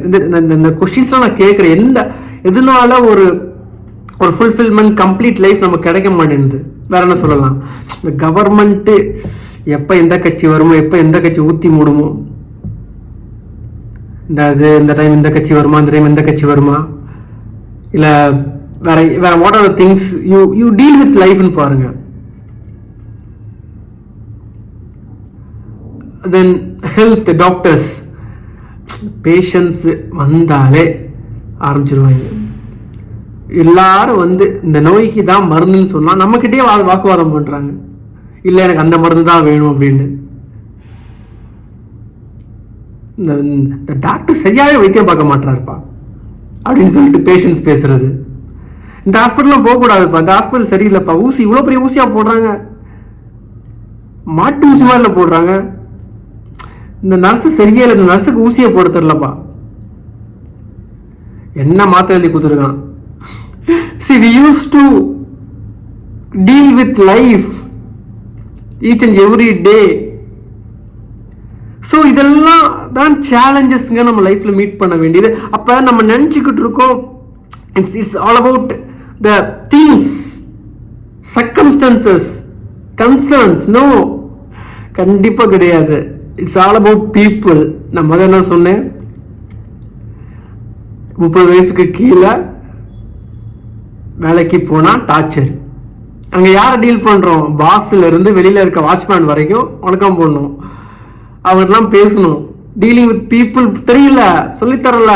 இந்த கொஸ்டின்ஸ்லாம் நான் கேட்குறேன். எதனால ஒரு ஃபுல்ஃபில்மெண்ட், கம்ப்ளீட் லைஃப் நமக்கு கிடைக்க மாட்டேங்குது. வேற என்ன சொல்லலாம்? இந்த கவர்மெண்ட்டு எப்போ எந்த கட்சி வருமோ, எப்போ எந்த கட்சி ஊற்றி மூடுமோ, இந்த டைம் இந்த கட்சி வருமா, இந்த டைம் இந்த கட்சி வருமா, இல்லை வேற what are the things you deal with லைஃப்னு பாருங்க. தென் ஹெல்த், டாக்டர்ஸ், பேஷன்ஸ் வந்தாலே ஆரம்பிச்சிருவாங்க. எல்லாரும் வந்து இந்த நோய்க்கு தான் மருந்துன்னு சொன்னால் நம்மக்கிட்டே வாக்குவாதம் பண்ணுறாங்க. இல்லை எனக்கு அந்த மருந்து தான் வேணும் அப்படின்னு. இந்த டாக்டர் சரியாகவே வைத்தியம் பார்க்க மாட்டாருப்பா அப்படின்னு சொல்லிட்டு பேஷன்ஸ் பேசுறது. இந்த ஹாஸ்பிட்டல்லாம் போகக்கூடாதுப்பா, இந்த ஹாஸ்பிட்டல் சரியில்லைப்பா, ஊசி இவ்வளோ பெரிய ஊசியாக போடுறாங்க, மாட்டு ஊசி மாதிரில போடுறாங்க. இந்த நர்ஸு சரியே இல்லை, இந்த நர்ஸுக்கு ஊசியை போட தெரிலப்பா, என்ன மாத்திரை எழுதி கொடுத்துருக்கான். See, we used to deal with life each and every day. So இதெல்லாம் தான் சேலஞ்சஸ்ங்க நம்ம லைஃப்ல மீட் பண்ண வேண்டியது. அப்போ நம்ம நினச்சிக்கிட்டு இருக்கோம் it's all about the things, circumstances, concerns. No, கண்டிப்பாக கிடையாது. It's all about people. நான் முதல்ல என்ன சொன்னேன், 30 வயசுக்கு கீழே வேலைக்கு போனால் டார்ச்சர். அங்கே யாரை டீல் பண்ணுறோம், பாஸ்ல இருந்து வெளியில் இருக்க வாட்ச்மேன் வரைக்கும் வணக்கம் போடணும், அவங்கெல்லாம் பேசணும். டீலிங் வித் பீப்புள் தெரியல, சொல்லித்தரல.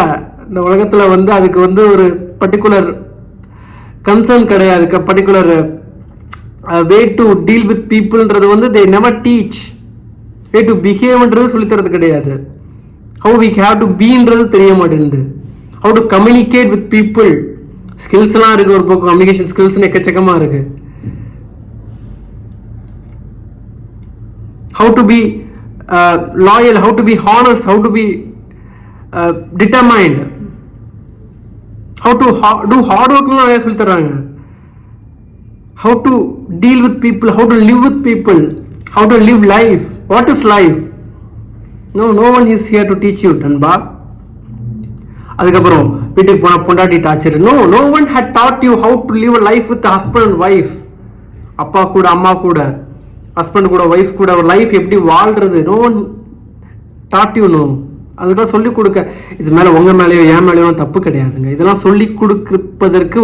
இந்த உலகத்தில் வந்து அதுக்கு வந்து ஒரு பர்டிகுலர் கன்சர்ன் கிடையாது, particular way to deal with பீப்புள்ன்றது வந்து they never teach. Way to பிஹேவ்ன்றது சொல்லித்தரது கிடையாது. ஹவு வி ஹேவ் டு பீன்றது தெரிய மாட்டேங்குது. How to communicate with people ஸ்கில்ஸ்லாம் இருக்குது, ஒரு பக்கம் கம்யூனிகேஷன் ஸ்கில்ஸ்னு எக்கச்சக்கமாக இருக்குது. How to be loyal, how to be honest, how to be determined, how to do hard work நிறைய சொல்லி தராங்க. How to deal with people, how to live with people, how to live life. What is life? No one is here to teach you, நண்பா. அதுக்கப்புறம் வீட்டுக்கு போனால் பொண்டாட்டி torture. no one had taught you how to live a life with the husband and wife. அப்பா கூட அம்மா கூட ஹஸ்பண்ட் கூட ஒய்ஃப் கூட ஒரு லைஃப் எப்படி வாழ்றது. No one taught you. No, அதுதான் சொல்லிக் கொடுக்க. இது மேலே உங்கள் மேலேயோ என் மேலேயோ தப்பு கிடையாதுங்க. இதெல்லாம் சொல்லிக் கொடுப்பதற்கு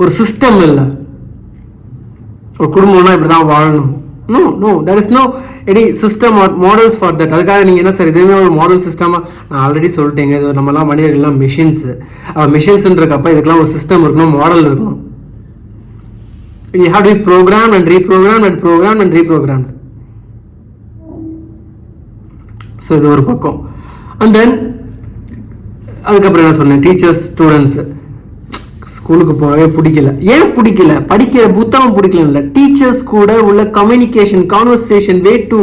ஒரு சிஸ்டம் இல்லை. ஒரு குடும்பம்னா இப்படி தான் வாழணும். No there is no any system or models for that. அதுக்காக நீங்கள் என்ன சார் இதுவுமே ஒரு மாடல் சிஸ்டமாக, நான் ஆல்ரெடி சொல்லிட்டேங்க, இது நம்மலாம் மனிதர்கள்லாம் மிஷின்ஸு. மிஷின்ஸுன்றக்கப்ப இதுக்கெல்லாம் ஒரு சிஸ்டம் இருக்கணும், மாடல் இருக்கணும். You have to be programmed and reprogrammed and programmed and reprogrammed. So இது ஒரு பக்கம். அண்ட் தென் அதுக்கப்புறம் என்ன சொன்னேன், டீச்சர்ஸ் ஸ்டூடெண்ட்ஸ் ஸ்கூலுக்கு போகவே பிடிக்கல. ஏன் பிடிக்கல, படிக்கிற புத்தகம் பிடிக்கல இல்லை, டீச்சர்ஸ் கூட உள்ள communication, conversation, way to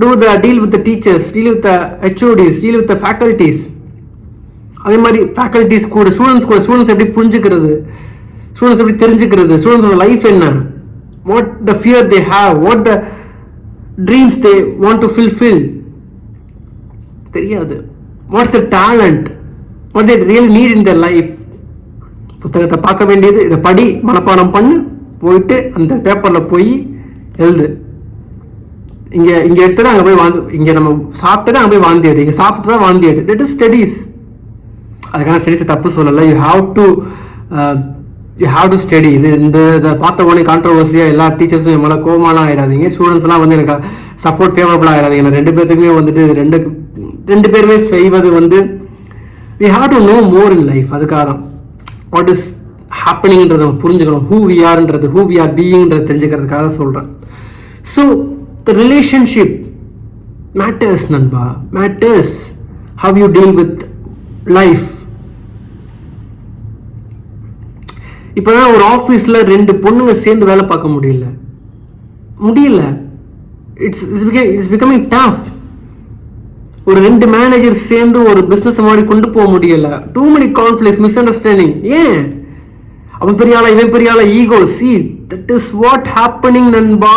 do the deal with the teachers, deal with the HODs, deal with the faculties. அதே மாதிரி ஃபேக்கல்டிஸ் கூட ஸ்டூடெண்ட்ஸ் எப்படி புரிஞ்சுக்கிறது, ஸ்டூடெண்ட்ஸ் எப்படி தெரிஞ்சுக்கிறது, ஸ்டூடெண்ட்ஸோட லைஃப் என்ன, what the fear they have, what the dreams they want to fulfil தெரியாது. What's the talent, what they real need in their life. புத்தகத்தை பார்க்க வேண்டியது, இதை படி, மனப்பாடம் பண்ணு, போயிட்டு அந்த பேப்பரில் போய் எழுது. இங்கே எடுத்துட்டு அங்கே போய் இங்கே நம்ம சாப்பிட்டு அங்கே போய் வாந்தி எடு, இங்கே சாப்பிட்டு தான் வாந்தி எடு. That is studies. அதுக்கான ஸ்டடீஸை தப்பு சொல்லலை. You have to study. இதை பார்த்த உடனே கான்ட்ரவர்சியாக எல்லா டீச்சர்ஸும் என் மேலே கோமாலாம் ஆயிடாதீங்க, ஸ்டூடெண்ட்ஸ்லாம் வந்து எனக்கு சப்போர்ட் ஃபேவரபுளாக ஆயிடாதீங்க. நான் ரெண்டு பேர்த்துக்குமே வந்துட்டு ரெண்டு பேருமே செய்வது வந்து we have to know more in life. அதுக்காக தான் வாட் இஸ் ஹேப்பனிங்கிறத நம்ம புரிஞ்சுக்கணும், ஹூ வி ஆர்ன்றது, ஹூ வி ஆர் பீயிங்கிறது தெரிஞ்சுக்கிறதுக்காக சொல்கிறேன். ஸோ த ரிலேஷன்ஷிப் மேட்டர்ஸ் நண்பா, matters. How you deal with life. இப்போ ஒரு ஆஃபீஸில் 2 பொண்ணுங்க சேர்ந்து வேலை பார்க்க முடியல. It's becoming tough. ஒரு 2 மேனேஜர் சேர்ந்து ஒரு பிஸ்னஸ் மாதிரி கொண்டு போக முடியல. Too many conflicts, misunderstanding. ஏன் அவன் பெரிய ஆளா இவன் பெரிய ஆளா, ego. See that is what happening நண்பா.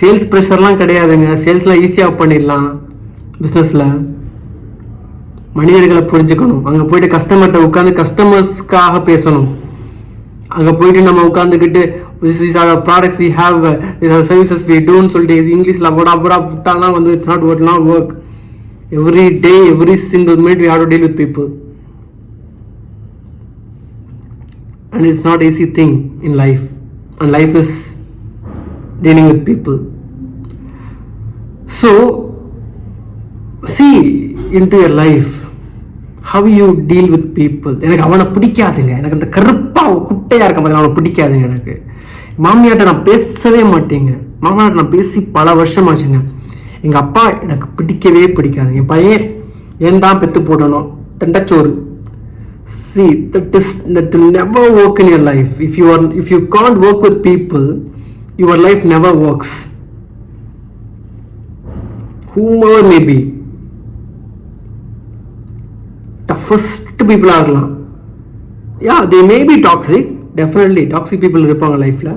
சேல்ஸ் ப்ரெஷர்லாம் கிடையாதுங்க, சேல்ஸ்லாம் ஈஸியாக பண்ணிடலாம். பிஸ்னஸில் மனிதர்களை புரிஞ்சுக்கணும். அங்கே போயிட்டு கஸ்டமர்கிட்ட உட்காந்து கஸ்டமர்ஸ்க்காக பேசணும். அங்கே போயிட்டு நம்ம உட்காந்துக்கிட்டு this is our products we have, these are services we do ன்னு சொல்லிட்டு இங்கிலீஷில் விட்டாலாம் வந்து it's not work. Every day every single minute we have to deal with people and it's not easy thing in life, and life is dealing with people. So see into your life how you deal with people. எனக்கு அவனை பிடிக்காதுங்க, எனக்கு அந்த கருப்பாக குட்டையாக இருக்க மாதிரி அவனை பிடிக்காதுங்க. எனக்கு மாமியார்ட்ட நான் பேசவே மாட்டேங்க. மாமனார்ட்ட நான் பேசி பல வருஷம் ஆச்சுங்க. எங்கள் அப்பா எனக்கு பிடிக்கவே பிடிக்காது. என் பையன் ஏன் தான் பெற்று போடணும், தண்டச்சோறு. See, that will never work in your life. If you can't work with people, your life never works. whomever may be, toughest people இருக்கலாம். Yeah, they may be toxic, definitely toxic people இருப்பாங்க லைஃப்ல,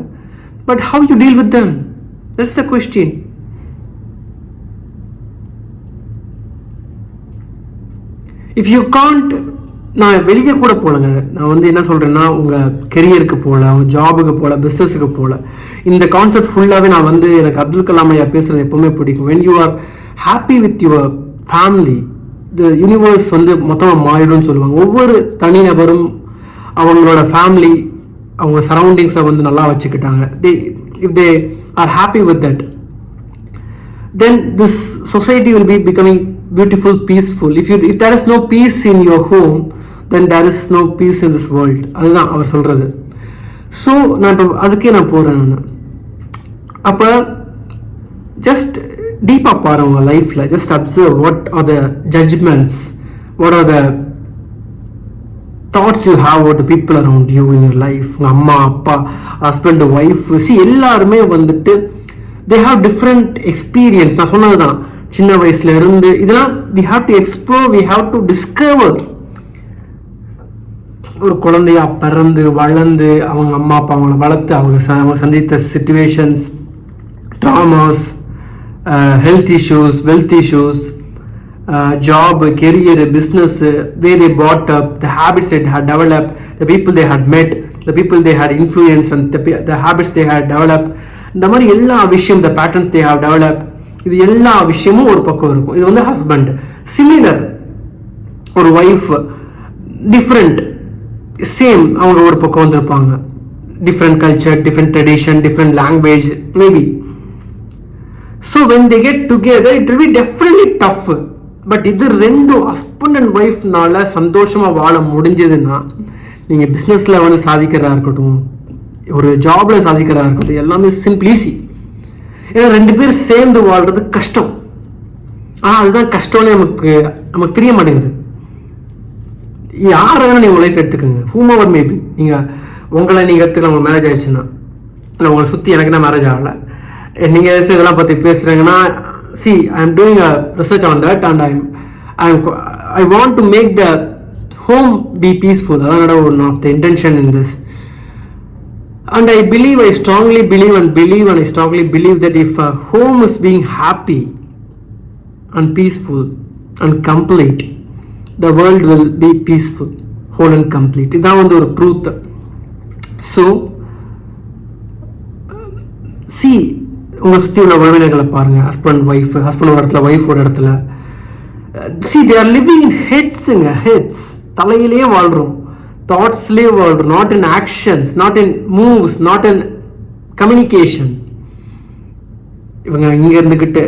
but how you deal with them, that's the question. If you can't, நான் வெளியே கூட போகலங்க, நான் வந்து என்ன சொல்கிறேன்னா உங்கள் கெரியருக்கு போகல, உங்கள் ஜாபுக்கு போகல, பிஸ்னஸுக்கு போகல. இந்த கான்செப்ட் ஃபுல்லாகவே நான் வந்து எனக்கு அப்துல் கலாம் ஐயா பேசுகிறது எப்போவுமே பிடிக்கும். When you are happy with your family, the universe வந்து மொத்தமாக மாறிடும்னு சொல்லுவாங்க. ஒவ்வொரு தனிநபரும் அவங்களோட ஃபேமிலி, அவங்க சரௌண்டிங்ஸை வந்து நல்லா வச்சுக்கிட்டாங்க, if they are happy with that, then this society will be becoming beautiful, peaceful. If there is no peace in your home, then there is no peace in this world. அதுதான் அவர் சொல்கிறது. ஸோ நான் இப்போ அதுக்கே நான் போகிறேன். நான் அப்போ ஜஸ்ட் டீப்பாக பாருங்க உங்கள் லைஃப்பில், just observe what are the judgements, what are the thoughts you have about the people around you in your life. உங்கள் அம்மா அப்பா, ஹஸ்பண்ட், ஒய்ஃப், எல்லாருமே வந்துட்டு they have different experience. நான் சொன்னது தான், சின்ன வயசுல இருந்து இதெல்லாம் we have to explore, we have to discover. ஒரு குழந்தையா பிறந்து வளர்ந்து அவங்க அம்மா அப்பா அவங்கள வளர்த்து அவங்க சந்தித்த situations, traumas, health issues, wealth issues, job, career, business, way they put up, the habits they had developed, the people they had met, the people they had influenced, and the habits they had developed. இந்த மாதிரி எல்லா விஷயம், the patterns they have developed, இது எல்லா விஷயமும் ஒரு பக்கம் இருக்கும். இது வந்து ஹஸ்பண்ட். சிமிலர் ஒரு ஒய்ஃப், டிஃப்ரெண்ட், சேம் அவங்க ஒரு பக்கம் வந்திருப்பாங்க. Different culture, different tradition, different language maybe. So when they get together it will be definitely tough. But இது ரெண்டும் ஹஸ்பண்ட் அண்ட் ஒய்ஃப்னால சந்தோஷமாக வாழ முடிஞ்சதுன்னா, நீங்கள் பிஸ்னஸில் வந்து சாதிக்கிறதா இருக்கட்டும், ஒரு ஜாபில் சாதிக்கிறதா இருக்கட்டும், எல்லாமே சிம்பிள் ஈஸி. ஏன்னா ரெண்டு பேர் சேர்ந்து வாழ்றது கஷ்டம். அதுதான் கஷ்டம்னு நமக்கு தெரிய மாட்டேங்குது. யாரை வேணா நீங்கள் லைஃப் எடுத்துக்கோங்க, whomever may be. உங்களை நீங்கள் எடுத்துக்கலாம். உங்கள் மேரேஜ் ஆயிடுச்சுன்னா, இல்லை உங்களை சுற்றி எனக்கு என்ன மேரேஜ் ஆகலை, நீங்கள் இதெல்லாம் பற்றி பேசுகிறீங்கன்னா, see, I am doing a research on that and I want to make the home be peaceful. அதான் one of the intention in this. And I strongly believe that if a home is being happy and peaceful and complete, the world will be peaceful, whole and complete. இதான் வந்து ஒரு ட்ரூத். ஸோ சி, உங்களை சுற்றி உள்ள உறவினர்களை பாருங்கள். ஹஸ்பண்ட் ஒய்ஃப், ஹஸ்பண்ட் ஒரு இடத்துல, ஒய்ஃப் ஒரு இடத்துல. C, they are living in heads. தலையிலே வாழ்கிறோம், தாட்ஸ்லேயே வாழ்கிறோம். Not in actions, not in moves, not in communication. இவங்க இங்கே இருந்துக்கிட்டு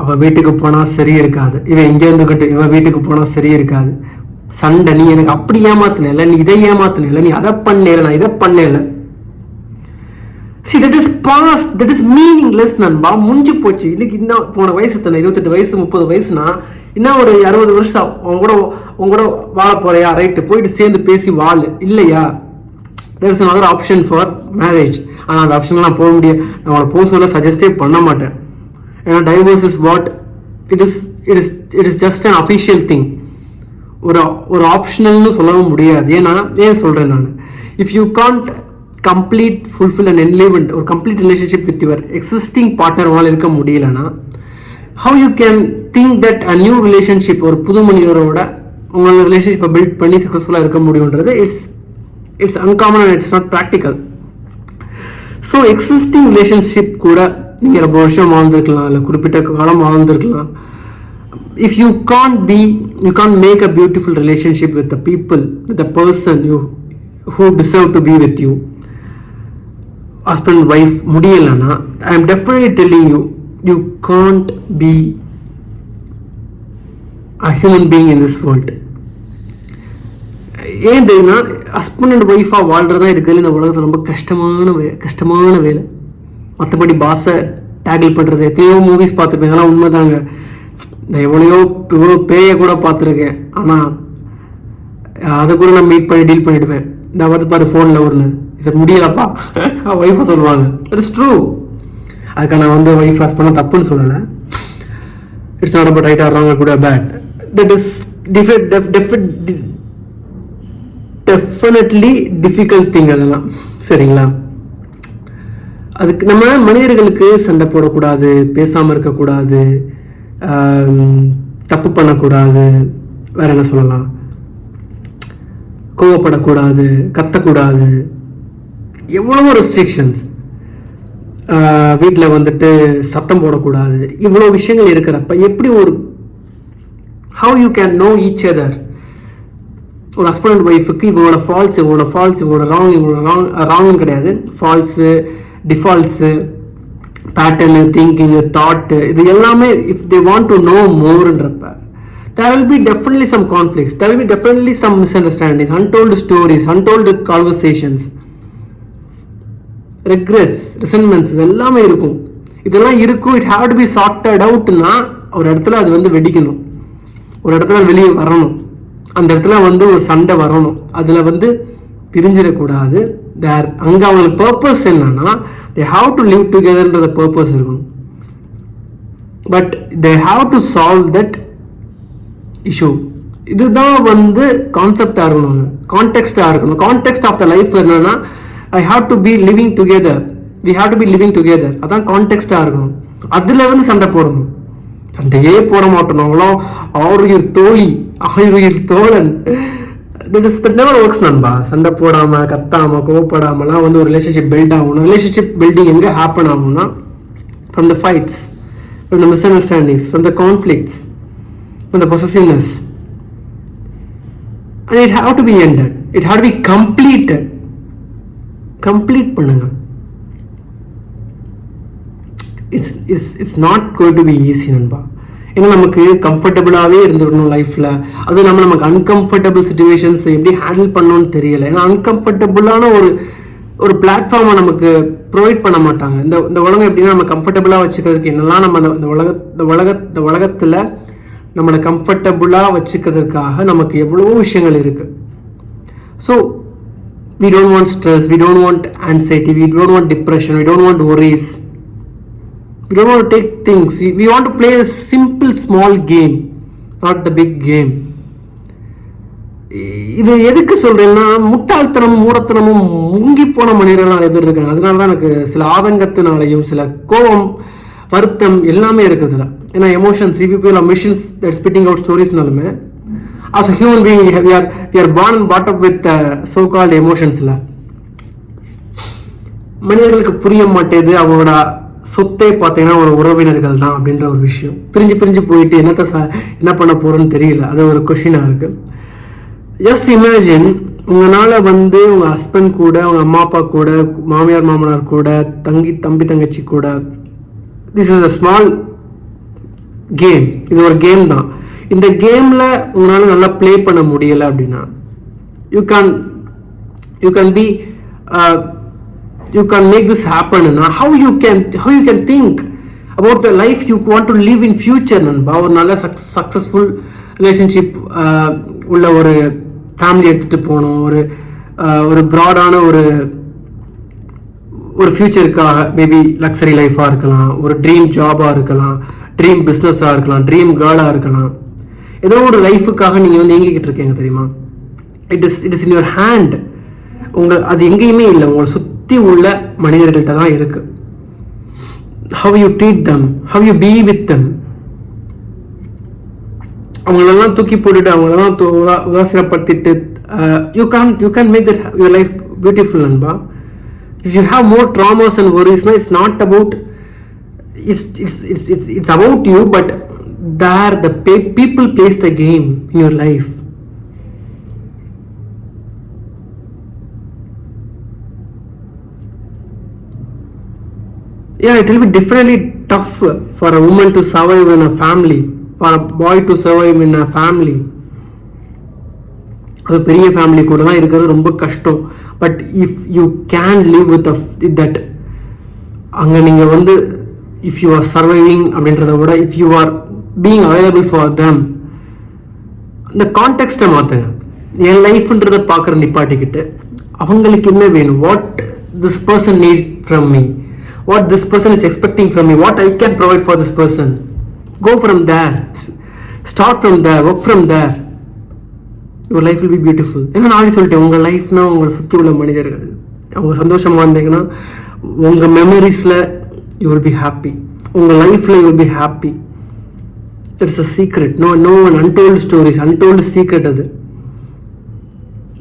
அவள் வீட்டுக்கு போனால் சரி இருக்காது, இவன் இங்கே இருந்துக்கிட்டு இவன் வீட்டுக்கு போனால் சரி இருக்காது. சண்டை, நீ எனக்கு அப்படி ஏமாத்தின, நீ இதை ஏமாத்தின, நீ அதை பண்ணல, நான் இதை பண்ணல. See, that is past, that is meaningless நண்பா. முடிஞ்சு போச்சு. இன்னைக்கு இன்னும் போன வயசு தானே, 28 வயசு 30 வயசுனா இன்னும் ஒரு 60 வருஷம் உங்க கூட வாழ போறியா? ரைட்டு, போயிட்டு சேர்ந்து பேசி வாழு. இல்லையா, there is another option for marriage. ஆனால் அந்த ஆப்ஷன்லாம் நான் போக முடியாது. நான் அவளை போக சொல்ல சஜஸ்டே பண்ண மாட்டேன். ஏன்னா divorce is what it is just an official thing. ஒரு ஆப்ஷனல்னு சொல்லவும் முடியாது. ஏன் சொல்கிறேன் நான், if you can't complete fulfil and enlivenment, ஒரு complete relationship with your existing partner உங்களால் இருக்க முடியலன்னா, how you can think that a new relationship, ஒரு புது மனிதரோட உங்களோட ரிலேஷன்ஷிப்பை பில்ட் பண்ணி சக்ஸஸ்ஃபுல்லாக இருக்க முடியுன்றது it's uncommon and it's not practical. So existing relationship கூட நீங்கள் ரொம்ப வருஷம் வாழ்ந்துருக்கலாம், இல்லை குறிப்பிட்ட காலம் வாழ்ந்துருக்கலாம். If you can't make a beautiful relationship with the people, with the person who deserve to be with you, husband wife முடியலன்னா, I am definitely telling you, you can't be a human being in this world. ஏன் தெரியுமா, ஹஸ்பண்ட் அண்ட் ஒய்ஃபாக வாழ்கிறதா இருக்கிறது இந்த உலகத்தில் ரொம்ப கஷ்டமான வேலை. மற்றபடி பாஸை டேக்கிள் பண்ணுறது, எத்தனையோ மூவிஸ் பார்த்துருப்பேன், அதெல்லாம் உண்மைதாங்க. நான் எவ்வளோ பேயை கூட பார்த்துருக்கேன். ஆனால் அதை கூட நான் மீட் பண்ணி டீல் பண்ணிவிடுவேன். நான் வந்து பாரு ஃபோனில் ஒன்று இதை முடியலப்பா ஒய்ஃபை சொல்லுவாங்க. It is true. அதுக்காக நான் வந்து ஒய்ஃப் ஹஸ்பண்ட் தப்புன்னு சொல்லலை. It's not about right or wrong or good or bad. That is definitely difficult thing அதெல்லாம். சரிங்களா? அதுக்கு நம்ம மனிதர்களுக்கு சண்டை போடக்கூடாது, பேசாமல் இருக்கக்கூடாது, தப்பு பண்ணக்கூடாது, வேற என்ன சொல்லலாம், கோவப்படக்கூடாது, கத்தக்கூடாது, எவ்வளவோ ரெஸ்ட்ரிக்ஷன்ஸ், வீட்டில் வந்துட்டு சத்தம் போடக்கூடாது, இவ்வளோ விஷயங்கள் இருக்கிறப்ப எப்படி ஒரு how you can know each other? ஒரு ஹஸ்பண்ட் அண்ட் ஒய்ஃபுக்கு இவங்களோட ஃபால்ஸ், இவங்களோட ராங் கிடையாது, faults, defaults, pattern, thinking, thought, இது எல்லாமே if they want to know மோர்ன்றப்ப there will be definitely some conflicts, there will be definitely some misunderstandings, untold stories, untold conversations, regrets, resentments, இது எல்லாமே இருக்கும். இதெல்லாம் இருக்கும். It have to be sorted அவுட்னா ஒரு இடத்துல அது வந்து வெடிக்கணும், ஒரு இடத்துல வெளியே வரணும், அந்த இடத்துல வந்து ஒரு சண்டை வரணும், அதில் வந்து பிரிஞ்சிடக்கூடாது. அங்கே அவங்களுக்கு பர்பஸ் என்னன்னா they have to live togetherன்ற பர்பஸ் இருக்கணும். But they have to solve that issue. இதுதான் வந்து கான்செப்டாக இருக்கணும், கான்டெக்ஸ்டாக இருக்கணும். கான்டெக்ஸ்ட் ஆஃப் த லைஃப் என்னன்னா I have to be living together, we have to be living together. அதான் கான்டெக்ஸ்டாக இருக்கணும். அதில் வந்து சண்டை போடணும். சண்டையே போட மாட்டோம் அவ்வளோ ஆறுயிர் தோழி, ஆயுயிர் தோழன், that never works நண்பா. சண்டை போடாமல், கத்தாமல், கோவப்படாமலாம் வந்து ஒரு ரிலேஷன்ஷிப் பில்ட் ஆகணும். ரிலேஷன்ஷிப் பில்டிங் எங்கே ஹேப்பன் ஆகும்னா from the fights, from the misunderstandings, from the conflicts, from the possessiveness. And it have to be ended, it have to be completed. Complete பண்ணுங்க. It's not going to be easy நண்பா. ஏன்னா நமக்கு கம்ஃபர்டபுளாகவே இருந்துடணும் லைஃப்பில். அதுவும் இல்லாமல் நமக்கு அன்கம்ஃபர்டபுள் சுச்சுவேஷன்ஸ் எப்படி ஹேண்டில் பண்ணணும்னு தெரியலை. ஏன்னா அன்கம்ஃபர்டபுளான ஒரு பிளாட்ஃபார்மை நமக்கு ப்ரொவைட் பண்ண மாட்டாங்க. இந்த உலகம் எப்படின்னா நம்ம கம்ஃபர்டபுளாக வச்சுக்கிறதுக்கு என்னெல்லாம் நம்ம இந்த உலகத்தில் நம்மளை கம்ஃபர்டபுளாக வச்சுக்கிறதுக்காக நமக்கு எவ்வளவோ விஷயங்கள் இருக்குது. So we don't want stress, we don't want anxiety, we don't want depression, we don't want worries, we don't want to take things, we want to play a simple small game, not the big game. இது எதுக்கு சொல்றேன்னா முட்டாள்தனமும் மூடத்தனமும் முங்கி போன மனிதர்கள் நிறைய பேர் இருக்காங்க. அதனால தான் எனக்கு சில ஆதங்கத்தினாலையும் சில கோபம், வருத்தம் எல்லாமே இருக்குதுல. ஏன்னா emotions, people are machines that spitting out stories-னாலுமே as a human being we are born and brought up with so called emotions-ல மனிதர்களுக்கு புரிய மாட்டேது. அவங்களோட சொத்தே பார்த்தீங்கன்னா ஒரு உறவினர்கள் தான் அப்படின்ற ஒரு விஷயம். பிரிஞ்சு போயிட்டு என்ன பண்ண போறோன்னு தெரியல. அது ஒரு கொஷினாக இருக்கு. ஜஸ்ட் இமேஜின், உங்களால் வந்து உங்கள் ஹஸ்பண்ட் கூட, உங்கள் அம்மா அப்பா கூட, மாமியார் மாமனார் கூட, தம்பி தங்கச்சி கூட, this is a small game. இது ஒரு கேம் தான். இந்த கேமில் உங்களால் நல்லா ப்ளே பண்ண முடியலை அப்படின்னா you can make this happen. how you can think about the life you want to live in future நண்பா. ஒரு நல்ல சக்ஸஸ்ஃபுல் ரிலேஷன்ஷிப் உள்ள ஒரு ஃபேமிலி எடுத்துகிட்டு போகணும். ஒரு ப்ராடான ஒரு ஃபியூச்சருக்காக, மேபி லக்ஸரி லைஃபாக இருக்கலாம், ஒரு ட்ரீம் ஜாபாக இருக்கலாம், ட்ரீம் பிஸ்னஸாக இருக்கலாம், ட்ரீம் கேர்ளாக இருக்கலாம். ஏதோ ஒரு லைஃபுக்காக நீங்கள் வந்து எங்கிக்கிட்டு இருக்கீங்க தெரியுமா? It is in your hand. அது எங்கேயுமே இல்லை, உங்களை சுற்றி உள்ள மனிதர்கள்ட்ட தான் இருக்கு. how you treat them, how you be with them. அவங்களெல்லாம் தூக்கி போட்டுட்டு அவங்களெல்லாம் உதாசீனப்படுத்திட்டு you can make that your life beautiful நண்பா. if you have more traumas and worries, it's not about it's about you, but there the people plays the game in your life. Yeah, it will be definitely tough for a woman to survive in a family, for a boy to survive in a family. அது பெரிய ஃபேமிலி கூட தான் இருக்கிறது ரொம்ப கஷ்டம். But if you can live with that, அங்கே நீங்கள் வந்து இஃப் யூ ஆர் சர்வைவிங் அப்படின்றத விட if you are being available for them, இந்த கான்டெக்ஸ்ட்டை மாற்றுங்க. என் லைஃப்ன்றதை பார்க்குற நிப்பாட்டிக்கிட்டு அவங்களுக்கு என்ன வேணும், what this person need from me, what this person is expecting from me, what I can provide for this person. Go from there. Start from there. Work from there. Your life will be beautiful. ஏன்னா நான் சொல்லிட்டேன், உங்கள் லைஃப்னா உங்களை சுற்றி உள்ள மனிதர்கள். அவங்க சந்தோஷமாக இருந்தீங்கன்னா உங்கள் மெமரிஸில் யூ வில் பி ஹாப்பி. உங்கள் லைஃப்பில் you will be happy. It's a secret. No one untold stories, untold secret. அது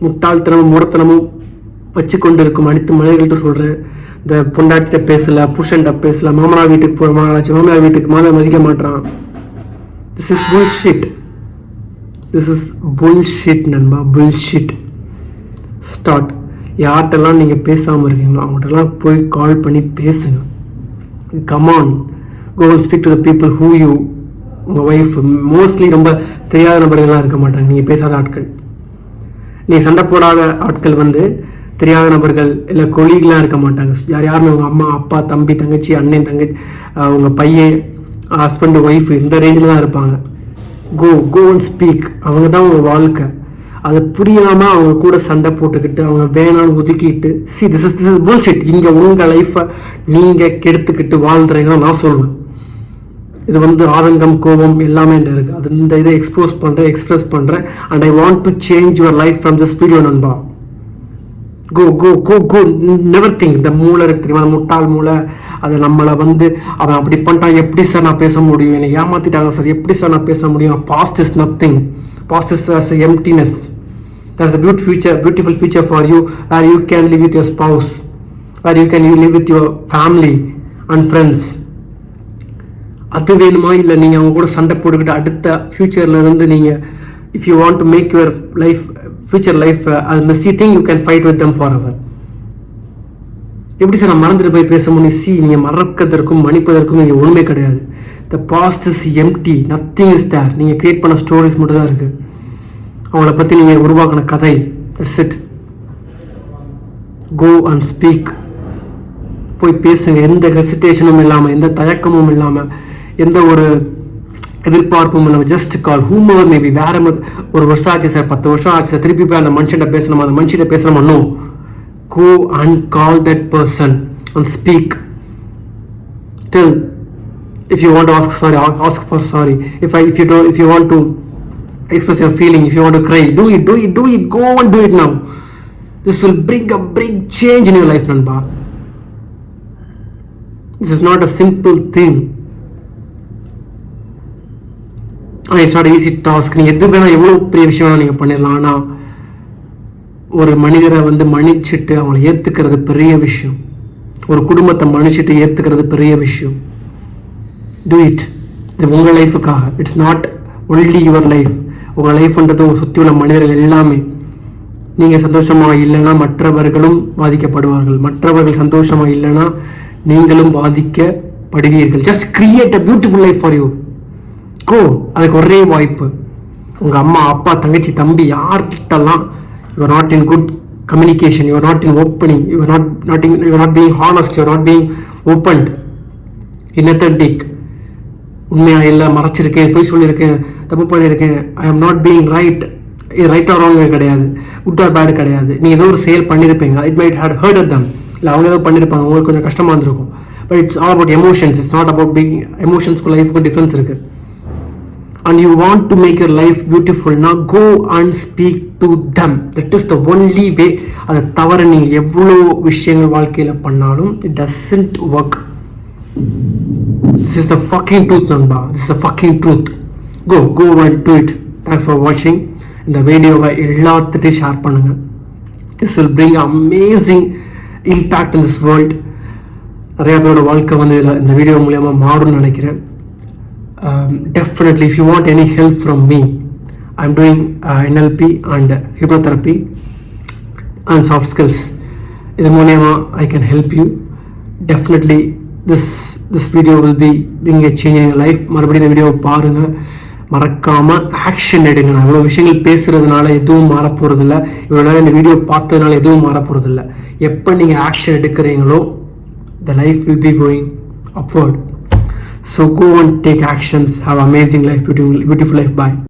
முட்டாள்தனமும் முடத்தனமும் வச்சு கொண்டு இருக்கும் அனைத்து மனிதர்கள்ட்ட சொல்கிறேன். இந்த பொண்டாட்டிட்ட பேசலை, புருஷன்ட்ட பேசலை, மாமனார் வீட்டுக்கு போகிற மாமனார் வீட்டுக்கு மாமனார் மதிக்க மாட்டான். This is bullshit. This is bullshit நண்பா, புல்ஷிட். ஸ்டார்ட். யார்கிட்டலாம் நீங்கள் பேசாமல் இருக்கீங்களோ அவங்கள்ட்டலாம் போய் கால் பண்ணி பேசுங்க. Come on, go and speak to the people who you. உங்கள் ஒய்ஃப் மோஸ்ட்லி ரொம்ப தெரியாத நபர்கள்லாம் இருக்க மாட்டாங்க, நீங்கள் பேசாத ஆட்கள். நீங்கள் சண்டை போடாத ஆட்கள் வந்து தெரியாத நபர்கள் இல்லை கொலீகெலாம் இருக்க மாட்டாங்க. யாருமே உங்கள் அம்மா அப்பா தம்பி தங்கச்சி அண்ணன் தங்கச்சி உங்கள் பையன் ஹஸ்பண்டு ஒய்ஃபு இந்த ரேஞ்சில் தான் இருப்பாங்க. Go and speak. அவங்க தான் உங்கள் வாழ்க்கை. அது புரியாமல் அவங்க கூட சண்டை போட்டுக்கிட்டு அவங்க வேணான்னு ஒதுக்கிட்டு திஸ் இஸ் புல்ஷிட். இங்கே உங்கள் லைஃப்பை நீங்கள் கெடுத்துக்கிட்டு வாழ்ந்துறீங்கன்னா நான் சொல்லுவேன். இது வந்து ஆதங்கம் கோபம் எல்லாமே இருக்குது. அது இந்த இதை எக்ஸ்பிரஸ் பண்ணுறேன் and I want to change your life from this video நண்பா. Go go go go. Never think. இந்த மூளை இருக்கு தெரியுமா, அந்த முட்டாள் மூளை, அது நம்மளை வந்து அவன் அப்படி பண்ணிட்டான், எப்படி சார் நான் பேச முடியும், என்னை ஏமாற்றிட்டாங்க சார், எப்படி சார் நான் பேச முடியும். Past is nothing. Past is emptiness. There is a beautiful future for you where you can live with your spouse, where you can live with your family and friends. அது வேணுமா, இல்லை நீங்கள் அவங்க கூட சண்டை போட்டுக்கிட்டு அடுத்த ஃப்யூச்சரில் இருந்து நீங்கள் if you want to make your life future life அது messy thing, you can fight with them forever. எப்படி சார் நான் மறந்துட்டு போய் பேச முடியும்? நீங்கள் மறக்கிறதற்கும் மன்னிப்பதற்கும் நீங்கள் ஒன்றுமே கிடையாது. The past is empty, nothing is there. நீங்கள் கிரியேட் பண்ண ஸ்டோரிஸ் மட்டும் தான் இருக்குது. அவங்கள பற்றி நீங்கள் உருவாக்கின கதை. That's it. Go and speak. போய் பேசுங்க. எந்த ஹெசிடேஷனும் இல்லாமல், எந்த தயக்கமும் இல்லாமல், எந்த ஒரு எதிர்பார்ப்பும் இல்லாமல். ஜஸ்ட் கால் ஹூம் எவர் மேபி. வேற ஒரு வருஷம் ஆச்சு சார், 10 வருஷம் ஆச்சு சார், திருப்பி போய் அந்த மனுஷன்ட்ட பேசணுமா, அந்த மனுஷிட்ட பேசணுமா? No. Go and call that person and speak. Till if you want to ask for sorry. If you want to express your feeling, if you want to cry, do it. Go and do it now. This will bring a big change in your life, Nanba. This is not a simple thing. ஆனால் இட்ஸ் நாட் ஈஸி டாஸ்க். நீங்கள் எது வேணால் எவ்வளோ பெரிய விஷயம் நீங்கள் பண்ணிடலாம். ஆனால் ஒரு மனிதரை வந்து மன்னிச்சுட்டு அவங்களை ஏற்றுக்கிறது பெரிய விஷயம். ஒரு குடும்பத்தை மன்னிச்சுட்டு ஏற்றுக்கிறது பெரிய விஷயம். Do it. இது உங்கள் லைஃபுக்காக. It's not only your life. உங்கள் லைஃப்ன்றது உங்கள் சுற்றி உள்ள மனிதர்கள் எல்லாமே. நீங்கள் சந்தோஷமாக இல்லைன்னா மற்றவர்களும் பாதிக்கப்படுவார்கள். மற்றவர்கள் சந்தோஷமாக இல்லைன்னா நீங்களும் பாதிக்கப்படுவீர்கள். Just create a beautiful life for you. Go. அதுக்கு ஒரே வாய்ப்பு. உங்கள் அம்மா அப்பா தங்கச்சி தம்பி யார்கிட்டலாம் you're not in good communication, you're not in opening, you're not being honest, you're not being opened, inauthentic, உண்மையாக இல்லை, மறைச்சிருக்கேன், பொய் சொல்லியிருக்கேன், தப்பு பண்ணியிருக்கேன், I am not being right. இது ரைட் ஆர் ராங் கிடையாது, குட் ஆர் பேட் கிடையாது. நீங்கள் ஏதோ ஒரு செயல் பண்ணியிருப்பீங்க, it might had hurt at them. இல்லை அவங்க ஏதோ பண்ணியிருப்பாங்க, உங்களுக்கு கொஞ்சம் கஷ்டமாக இருந்திருக்கும். But it's all about emotions. It's not about being எமோஷன்ஸ்க்கு லைஃப்க்கு டிஃப்ரென்ஸ் இருக்குது. And you want to make your life beautiful, now go and speak to them. That is the only way. அதை தவிர நீங்கள் எவ்வளோ விஷயங்கள் வாழ்க்கையில் பண்ணாலும் it doesn't work. This is the fucking truth நண்பா. This is the fucking truth. Go and do it. Thanks for watching. இந்த வீடியோவை எல்லாத்துட்டையும் ஷேர் பண்ணுங்கள். This will bring amazing impact in this world. நிறையா பேரோட வாழ்க்கை வந்து இந்த வீடியோ மூலமா மாறும்னு நினைக்கிறேன். Definitely, if you want any help from me, I'm doing NLP and hypnotherapy and soft skills. Idhu mooliyama I can help you. Definitely this video will be bring a change in your life. மறுபடியும் இந்த வீடியோவை பாருங்க, மறக்காம ஆக்ஷன் எடுங்க. நான் இவ்வளோ விஷயங்கள் பேசுறதுனால எதுவும் மாற போறதில்லை, இவ்வளோ நேரம் இந்த வீடியோ பார்த்ததுனால எதுவும் மாற போறதில்லை. எப்போ நீங்கள் ஆக்ஷன் எடுக்கிறீங்களோ the life will be going upward. So go and take actions. Have amazing life, beautiful life. Bye.